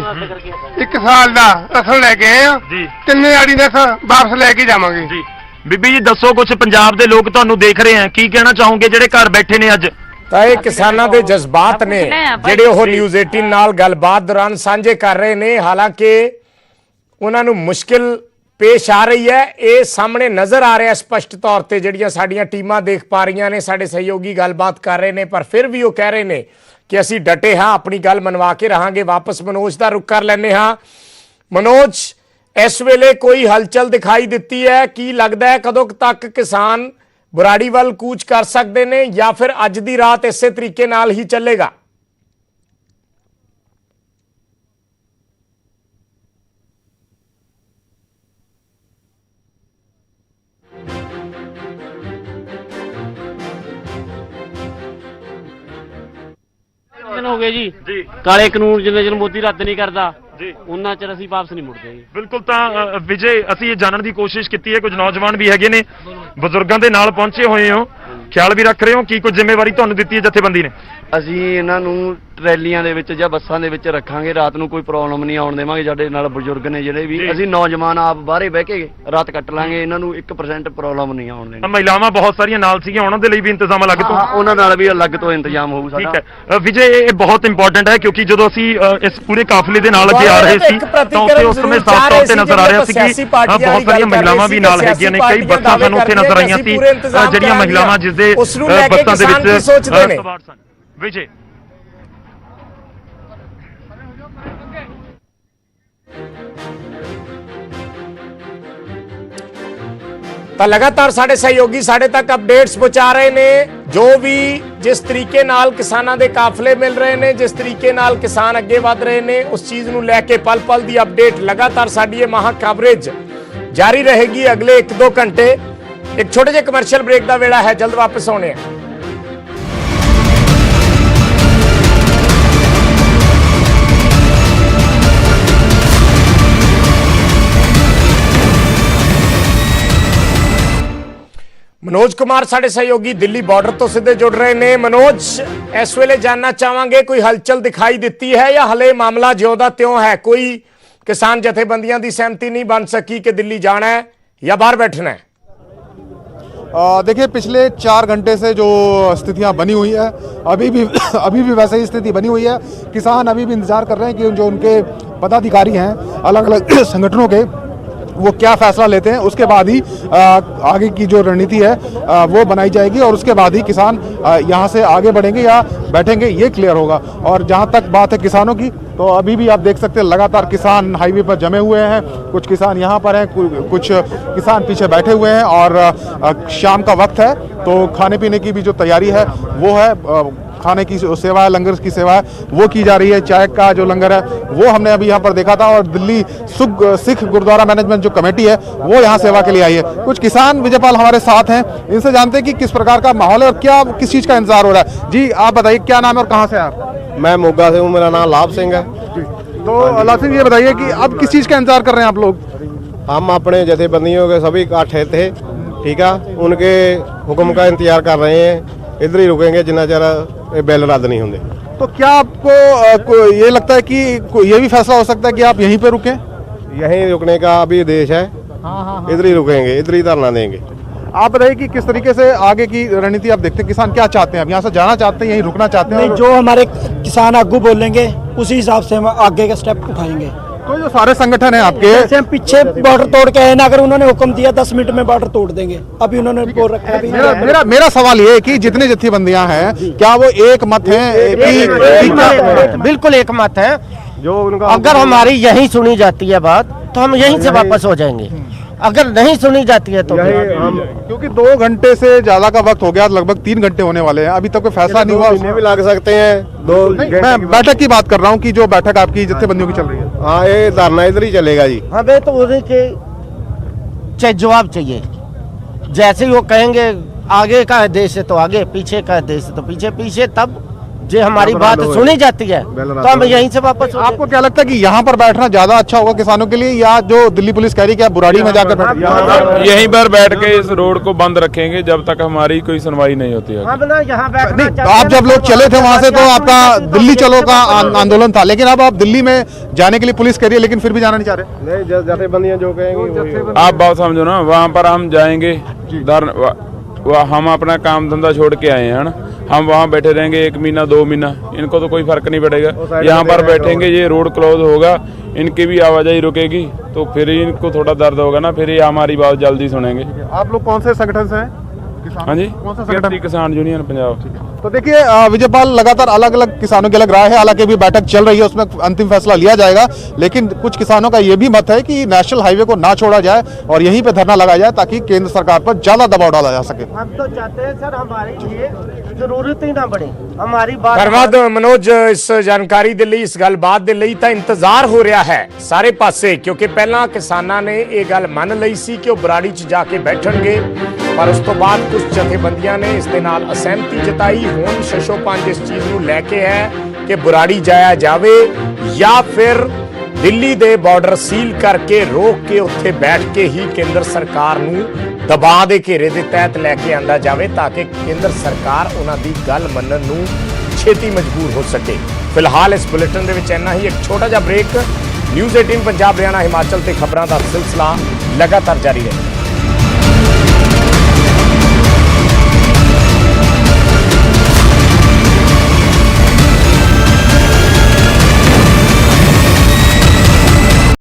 1 ਸਾਲ ਦਾ ਰਸਨ ਲੈ ਕੇ ਆਏ ਆ ਜੀ। 3 ਦਿਹਾੜੀ ਦਾ ਵਾਪਸ ਲੈ ਕੇ ਜਾਵਾਂਗੇ ਜੀ। ਬੀਬੀ ਜੀ ਦੱਸੋ, ਕੁਝ ਪੰਜਾਬ ਦੇ ਲੋਕ ਤੁਹਾਨੂੰ ਦੇਖ ਰਹੇ ਆ, ਕੀ ਕਹਿਣਾ ਚਾਹੋਗੇ ਜਿਹੜੇ ਘਰ ਬੈਠੇ ਨੇ ਅੱਜ? ਤਾਂ ਇਹ ਕਿਸਾਨਾਂ ਦੇ ਜਜ਼ਬਾਤ ਨੇ ਜਿਹੜੇ ਉਹ ਨਿਊਜ਼ 18 ਨਾਲ ਗੱਲਬਾਤ ਦੌਰਾਨ ਸਾਂਝੇ ਕਰ ਰਹੇ ਨੇ। ਹਾਲਾਂਕਿ ਉਹਨਾਂ ਨੂੰ ਮੁਸ਼ਕਿਲ ਪੇਸ਼ ਆ ਰਹੀ ਹੈ, ਇਹ ਸਾਹਮਣੇ ਨਜ਼ਰ ਆ ਰਿਹਾ ਸਪਸ਼ਟ ਤੌਰ ਤੇ। ਜਿਹੜੀਆਂ ਸਾਡੀਆਂ ਟੀਮਾਂ ਦੇਖ ਪਾ ਰਹੀਆਂ ਨੇ, ਸਾਡੇ ਸਹਿਯੋਗੀ ਗੱਲਬਾਤ ਕਰ ਰਹੇ ਨੇ, ਪਰ ਫਿਰ ਵੀ ਉਹ ਕਹਿ ਰਹੇ ਨੇ ਕਿ ਅਸੀਂ ਡਟੇ ਹਾਂ, ਆਪਣੀ ਗੱਲ ਮਨਵਾ ਕੇ ਰਹਾਂਗੇ। ਵਾਪਸ ਮਨੋਜ ਦਾ ਰੁਖ ਕਰ ਲੈਂਦੇ ਹਾਂ। ਮਨੋਜ, ਇਸ ਵੇਲੇ ਕੋਈ ਹਲਚਲ ਦਿਖਾਈ ਦਿੱਤੀ ਹੈ? ਕੀ ਲੱਗਦਾ ਹੈ ਕਦੋਂ ਤੱਕ ਕਿਸਾਨ ਬੁਰਾੜੀ ਵੱਲ ਕੂਚ ਕਰ ਸਕਦੇ ਨੇ, ਜਾਂ ਫਿਰ ਅੱਜ ਦੀ ਰਾਤ ਇਸੇ ਤਰੀਕੇ ਨਾਲ ਹੀ ਚੱਲੇਗਾ? ਦਿਨ ਹੋ ਗਏ ਜੀ ਕਾਲੇ ਕਾਨੂੰਨ ਜਿੰਨੇ ਚਿਰ ਮੋਦੀ ਰੱਦ ਨਹੀਂ ਕਰਦਾ ਉਹਨਾਂ ਚਿਰ ਅਸੀਂ ਵਾਪਸ ਨਹੀਂ ਮੁੜਦੇ ਜੀ। ਬਿਲਕੁਲ। ਤਾਂ ਵਿਜੇ, ਅਸੀਂ ਇਹ ਜਾਣਨ ਦੀ ਕੋਸ਼ਿਸ਼ ਕੀਤੀ ਹੈ, ਕੁਝ ਨੌਜਵਾਨ ਵੀ ਹੈਗੇ ਨੇ, ਬਜ਼ੁਰਗਾਂ ਦੇ ਨਾਲ ਪਹੁੰਚੇ ਹੋਏ ਹੋ, ਖਿਆਲ ਵੀ ਰੱਖ ਰਹੇ ਹੋ, ਕੀ ਕੁਝ ਜ਼ਿੰਮੇਵਾਰੀ ਤੁਹਾਨੂੰ ਦਿੱਤੀ ਹੈ ਜਥੇਬੰਦੀ ਨੇ? ਅਸੀਂ ਇਹਨਾਂ ਨੂੰ ਟਰੈਲੀਆਂ ਦੇ ਵਿੱਚ ਜਾਂ ਬੱਸਾਂ ਦੇ ਵਿੱਚ ਰੱਖਾਂਗੇ, ਰਾਤ ਨੂੰ ਕੋਈ ਪ੍ਰੋਬਲਮ ਨਹੀਂ ਆਉਣ ਦੇਵਾਂਗੇ। ਸਾਡੇ ਨਾਲ ਬਜ਼ੁਰਗ ਨੇ ਜਿਹੜੇ ਵੀ, ਅਸੀਂ ਨੌਜਵਾਨ ਆਪ ਬਾਹਰੇ ਬਹਿ ਕੇ ਰਾਤ ਕੱਟ ਲਾਂਗੇ, ਇਹਨਾਂ ਨੂੰ 1% ਪ੍ਰੋਬਲਮ ਨਹੀਂ ਆਉਣ ਦੇਣੀ। ਮਹਿਲਾਵਾਂ ਬਹੁਤ ਸਾਰੀਆਂ ਨਾਲ ਸੀਗੀਆਂ, ਉਹਨਾਂ ਦੇ ਲਈ ਵੀ ਇੰਤਜ਼ਾਮ ਅਲੱਗ ਤੋਂ? ਉਹਨਾਂ ਨਾਲ ਵੀ ਅਲੱਗ ਤੋਂ ਇੰਤਜ਼ਾਮ ਹੋਊ ਸਾਡਾ। ਠੀਕ ਹੈ ਵਿਜੇ, ਇਹ ਬਹੁਤ ਇੰਪੋਰਟੈਂਟ ਹੈ ਕਿਉਂਕਿ ਜਦੋਂ ਅਸੀਂ ਇਸ ਪੂਰੇ ਕਾਫਲੇ ਦੇ ਨਾਲ ਅੱਗੇ ਆ ਰਹੇ ਸੀ ਤਾਂ ਉੱਥੇ ਉਸ ਸਮੇਂ ਸਾਫ਼ ਤੌਰ ਤੇ ਨਜ਼ਰ ਆ ਰਿਹਾ ਸੀ ਕਿ ਬਹੁਤ ਸਾਰੀਆਂ ਮਹਿਲਾਵਾਂ ਵੀ ਨਾਲ ਹੈਗੀਆਂ ਨੇ। ਕਈ ਬੱਸਾਂ ਸਾਨੂੰ ਉੱਥੇ ਨਜ਼ਰ ਆਈਆਂ ਸੀ ਜਿਹੜੀਆਂ ਮਹਿਲਾਵਾਂ ਜਿਸ ਦੇ ਬੱਸਾਂ ਦੇ ਵਿੱਚ ਸਵਾਰ ਸਨ। ਵਿਜੇ, ਤਾਂ ਲਗਾਤਾਰ ਸਾਡੇ ਸਹਿਯੋਗੀ ਸਾਡੇ ਤੱਕ ਅਪਡੇਟਸ ਪਹੁੰਚਾ ਰਹੇ ਨੇ। ਜੋ ਵੀ ਜਿਸ ਤਰੀਕੇ ਨਾਲ ਕਿਸਾਨਾਂ ਦੇ ਕਾਫਲੇ ਮਿਲ ਰਹੇ ਨੇ, ਜਿਸ ਤਰੀਕੇ ਨਾਲ ਕਿਸਾਨ ਅੱਗੇ ਵਧ ਰਹੇ ਨੇ, ਉਸ ਚੀਜ਼ ਨੂੰ ਲੈ ਕੇ ਪਲ ਪਲ ਦੀ ਅਪਡੇਟ ਲਗਾਤਾਰ ਸਾਡੀ ਇਹ ਮਹਾ ਕਵਰੇਜ ਜਾਰੀ ਰਹੇਗੀ ਅਗਲੇ 1-2 ਘੰਟੇ। ਇੱਕ ਛੋਟੇ ਜਿਹੇ ਕਮਰਸ਼ੀਅਲ ਬ੍ਰੇਕ ਦਾ ਵੇਲਾ ਹੈ, ਜਲਦ ਵਾਪਸ ਆਉਣੇ ਆ। मनोज कुमार साडे सहयोगी दिल्ली बॉर्डर तो सीधे जुड़ रहे ने। मनोज, इस वेले जानना चाहांगे कोई हलचल दिखाई देती है या हले मामला ज्यों दा त्यों है? कोई किसान जथेबंदियां दी सहमति नहीं बन सकी कि दिल्ली जाना है या बाहर बैठना है? देखिए, पिछले 4 घंटे से जो स्थितियां बनी हुई है, अभी भी वैसे ही स्थिति बनी हुई है। किसान अभी भी इंतजार कर रहे हैं कि जो उनके पदाधिकारी हैं अलग अलग संगठनों के, वो क्या फैसला लेते हैं। उसके बाद ही आगे की जो रणनीति है वो बनाई जाएगी और उसके बाद ही किसान यहाँ से आगे बढ़ेंगे या बैठेंगे, ये क्लियर होगा। और जहाँ तक बात है किसानों की, तो अभी भी आप देख सकते हैं लगातार किसान हाईवे पर जमे हुए हैं। कुछ किसान यहाँ पर हैं, कुछ किसान पीछे बैठे हुए हैं और शाम का वक्त है तो खाने पीने की भी जो तैयारी है वो है, खाने की सेवा है, लंगर की सेवा है वो की जा रही है। चाय का जो लंगर है वो हमने अभी यहाँ पर देखा था और दिल्ली सिख गुरुद्वारा मैनेजमेंट जो कमेटी है वो यहाँ सेवा के लिए आई है। कुछ किसान विजयपाल हमारे साथ हैं, इनसे जानते हैं कि किस प्रकार का माहौल है और क्या किस चीज़ का इंतजार हो रहा है। जी आप बताइए क्या नाम है और कहाँ से आप? मैं मोगा से हूँ, मेरा नाम लाभ सिंह है। तो लाभ सिंह ये बताइए कि अब किस चीज़ का इंतजार कर रहे हैं आप लोग? हम अपने जथेबंदियों के सभी इकट्ठे थे, ठीक है, उनके हुक्म का इंतजार कर रहे हैं। इधर ही रुकेंगे जितना चेर बिल रद्द नहीं होंगे। तो क्या आपको ये लगता है कि ये भी फैसला हो सकता है कि आप यहीं पे रुकें? यहीं रुकने का अभी देश है, इधर ही रुकेंगे, इधर ही धरना देंगे। आप बताइए कि किस तरीके से आगे की रणनीति आप देखते हैं, किसान क्या चाहते हैं? अब यहाँ से जाना चाहते हैं, यहीं रुकना चाहते हैं? नहीं, जो हमारे किसान आगू बोलेंगे उसी हिसाब से हम आगे का स्टेप उठाएंगे। तो जो सारे संगठन हैं आपके, जैसे हम पीछे बॉर्डर तोड़ के आए ना, अगर उन्होंने हुक्म दिया 10 मिनट में बॉर्डर तोड़ देंगे। अभी उन्होंने बोल रखा है। मेरा सवाल ये है कि जितने जत्थेबंदियां हैं क्या वो एक मत हैं? बिल्कुल एक मत है। जो अगर हमारी यही सुनी जाती है बात तो हम यहीं से वापस हो जाएंगे, अगर नहीं सुनी जाती है तो क्योंकि 2 घंटे से ज्यादा का वक्त हो गया, लगभग 3 घंटे होने वाले हैं, अभी तक कोई फैसला नहीं हुआ। उसमें भी लग सकते हैं। मैं बैठक की बात कर रहा हूँ कि जो बैठक आपकी जत्थेबंदियों की चल रही है। हाँ, ये धरना इधर ही चलेगा जी। हमें तो उनके जवाब चाहिए। जैसे ही वो कहेंगे आगे का देश है तो आगे, पीछे का देश है तो पीछे, पीछे तब जो हमारी बात सुनी जाती है तो हम यहीं से वापस। आपको क्या लगता है कि यहाँ पर बैठना ज्यादा अच्छा होगा किसानों के लिए, या जो दिल्ली पुलिस कह रही है कि आप बुराड़ी में जाकर बैठ? यहीं पर बैठ के इस रोड को बंद रखेंगे जब तक हमारी कोई सुनवाई नहीं होती है। नहीं, तो आप जब लोग चले थे वहाँ से तो आपका दिल्ली चलो का आंदोलन था, लेकिन अब आप दिल्ली में जाने के लिए पुलिस कह रही है लेकिन फिर भी जाना नहीं चाह रहे? जथेबंदियां जो कहेंगे आप बात समझो ना, वहाँ पर हम जाएंगे, हम अपना काम धंधा छोड़ के आए हैं ना, हम वहाँ बैठे रहेंगे 1 महीना 2 महीना, इनको तो कोई फर्क नहीं पड़ेगा। यहाँ पर बैठेंगे, ये रोड क्लोज होगा, इनकी भी आवाजाही रुकेगी तो फिर इनको थोड़ा दर्द होगा ना, फिर ये हमारी बात जल्दी सुनेंगे। आप लोग कौन से संगठन से हैं? हाँ जी, कौन सा संगठन? किसान यूनियन पंजाब। तो देखिए विजयपाल, लगातार अलग अलग किसानों की अलग राय है, हालांकि अभी बैठक चल रही है, उसमें अंतिम फैसला लिया जाएगा, लेकिन कुछ किसानों का ये भी मत है कि नेशनल हाईवे को ना छोड़ा जाए और यहीं पे धरना लगाया जाए ताकि केंद्र सरकार पर ज्यादा दबाव डाला जा सके। हम तो चाहते हैं सर हमारी ये जरूरत ही ना बढ़े, हमारी बात। धन्यवाद मनोज इस जानकारी ਦੇ ਲਈ, ਇਸ ਗੱਲਬਾਤ ਦੇ ਲਈ। ਤਾਂ ਇੰਤਜ਼ਾਰ ਹੋ ਰਿਹਾ ਹੈ ਸਾਰੇ ਪਾਸੇ, ਕਿਉਂਕਿ ਪਹਿਲਾਂ ਕਿਸਾਨਾਂ ਨੇ ਇਹ ਗੱਲ ਮੰਨ ਲਈ ਸੀ ਕਿ ਉਹ ਬਰਾੜੀ 'ਚ ਜਾ ਕੇ ਬੈਠਣਗੇ, ਪਰ ਉਸ ਤੋਂ ਬਾਅਦ ਕੁਝ ਜਥੇਬੰਦੀਆਂ ਨੇ ਇਸ ਦੇ ਨਾਲ ਅਸਹਿਮਤੀ ਜਤਾਈ। ਹੁਣ ਸ਼ਸ਼ੋਪੰਜ ਇਸ ਚੀਜ਼ ਨੂੰ ਲੈ ਕੇ ਹੈ ਕਿ ਬਰਾੜੀ ਜਾਇਆ ਜਾਵੇ ਜਾਂ ਫਿਰ ਦਿੱਲੀ ਦੇ ਬਾਰਡਰ ਸੀਲ ਕਰਕੇ ਰੋਕ ਕੇ ਉੱਥੇ ਬੈਠ ਕੇ ਹੀ ਕੇਂਦਰ ਸਰਕਾਰ ਨੂੰ ਦਬਾਅ ਦੇ ਘੇਰੇ ਦੇ ਤਹਿਤ ਲੈ ਕੇ ਆਂਦਾ ਜਾਵੇ ਤਾਂ ਕਿ ਕੇਂਦਰ ਸਰਕਾਰ ਉਹਨਾਂ ਦੀ ਗੱਲ ਮੰਨਣ ਨੂੰ ਛੇਤੀ ਮਜਬੂਰ ਹੋ ਸਕੇ। ਫਿਲਹਾਲ ਇਸ ਬੁਲੇਟਿਨ ਦੇ ਵਿੱਚ ਇੰਨਾ ਹੀ। ਇੱਕ ਛੋਟਾ ਜਿਹਾ ਬ੍ਰੇਕ। ਨਿਊਜ਼ 18 ਪੰਜਾਬ, ਹਰਿਆਣਾ, ਹਿਮਾਚਲ ਤੇ ਖਬਰਾਂ ਦਾ ਸਿਲਸਿਲਾ ਲਗਾਤਾਰ ਜਾਰੀ ਰਹੇ।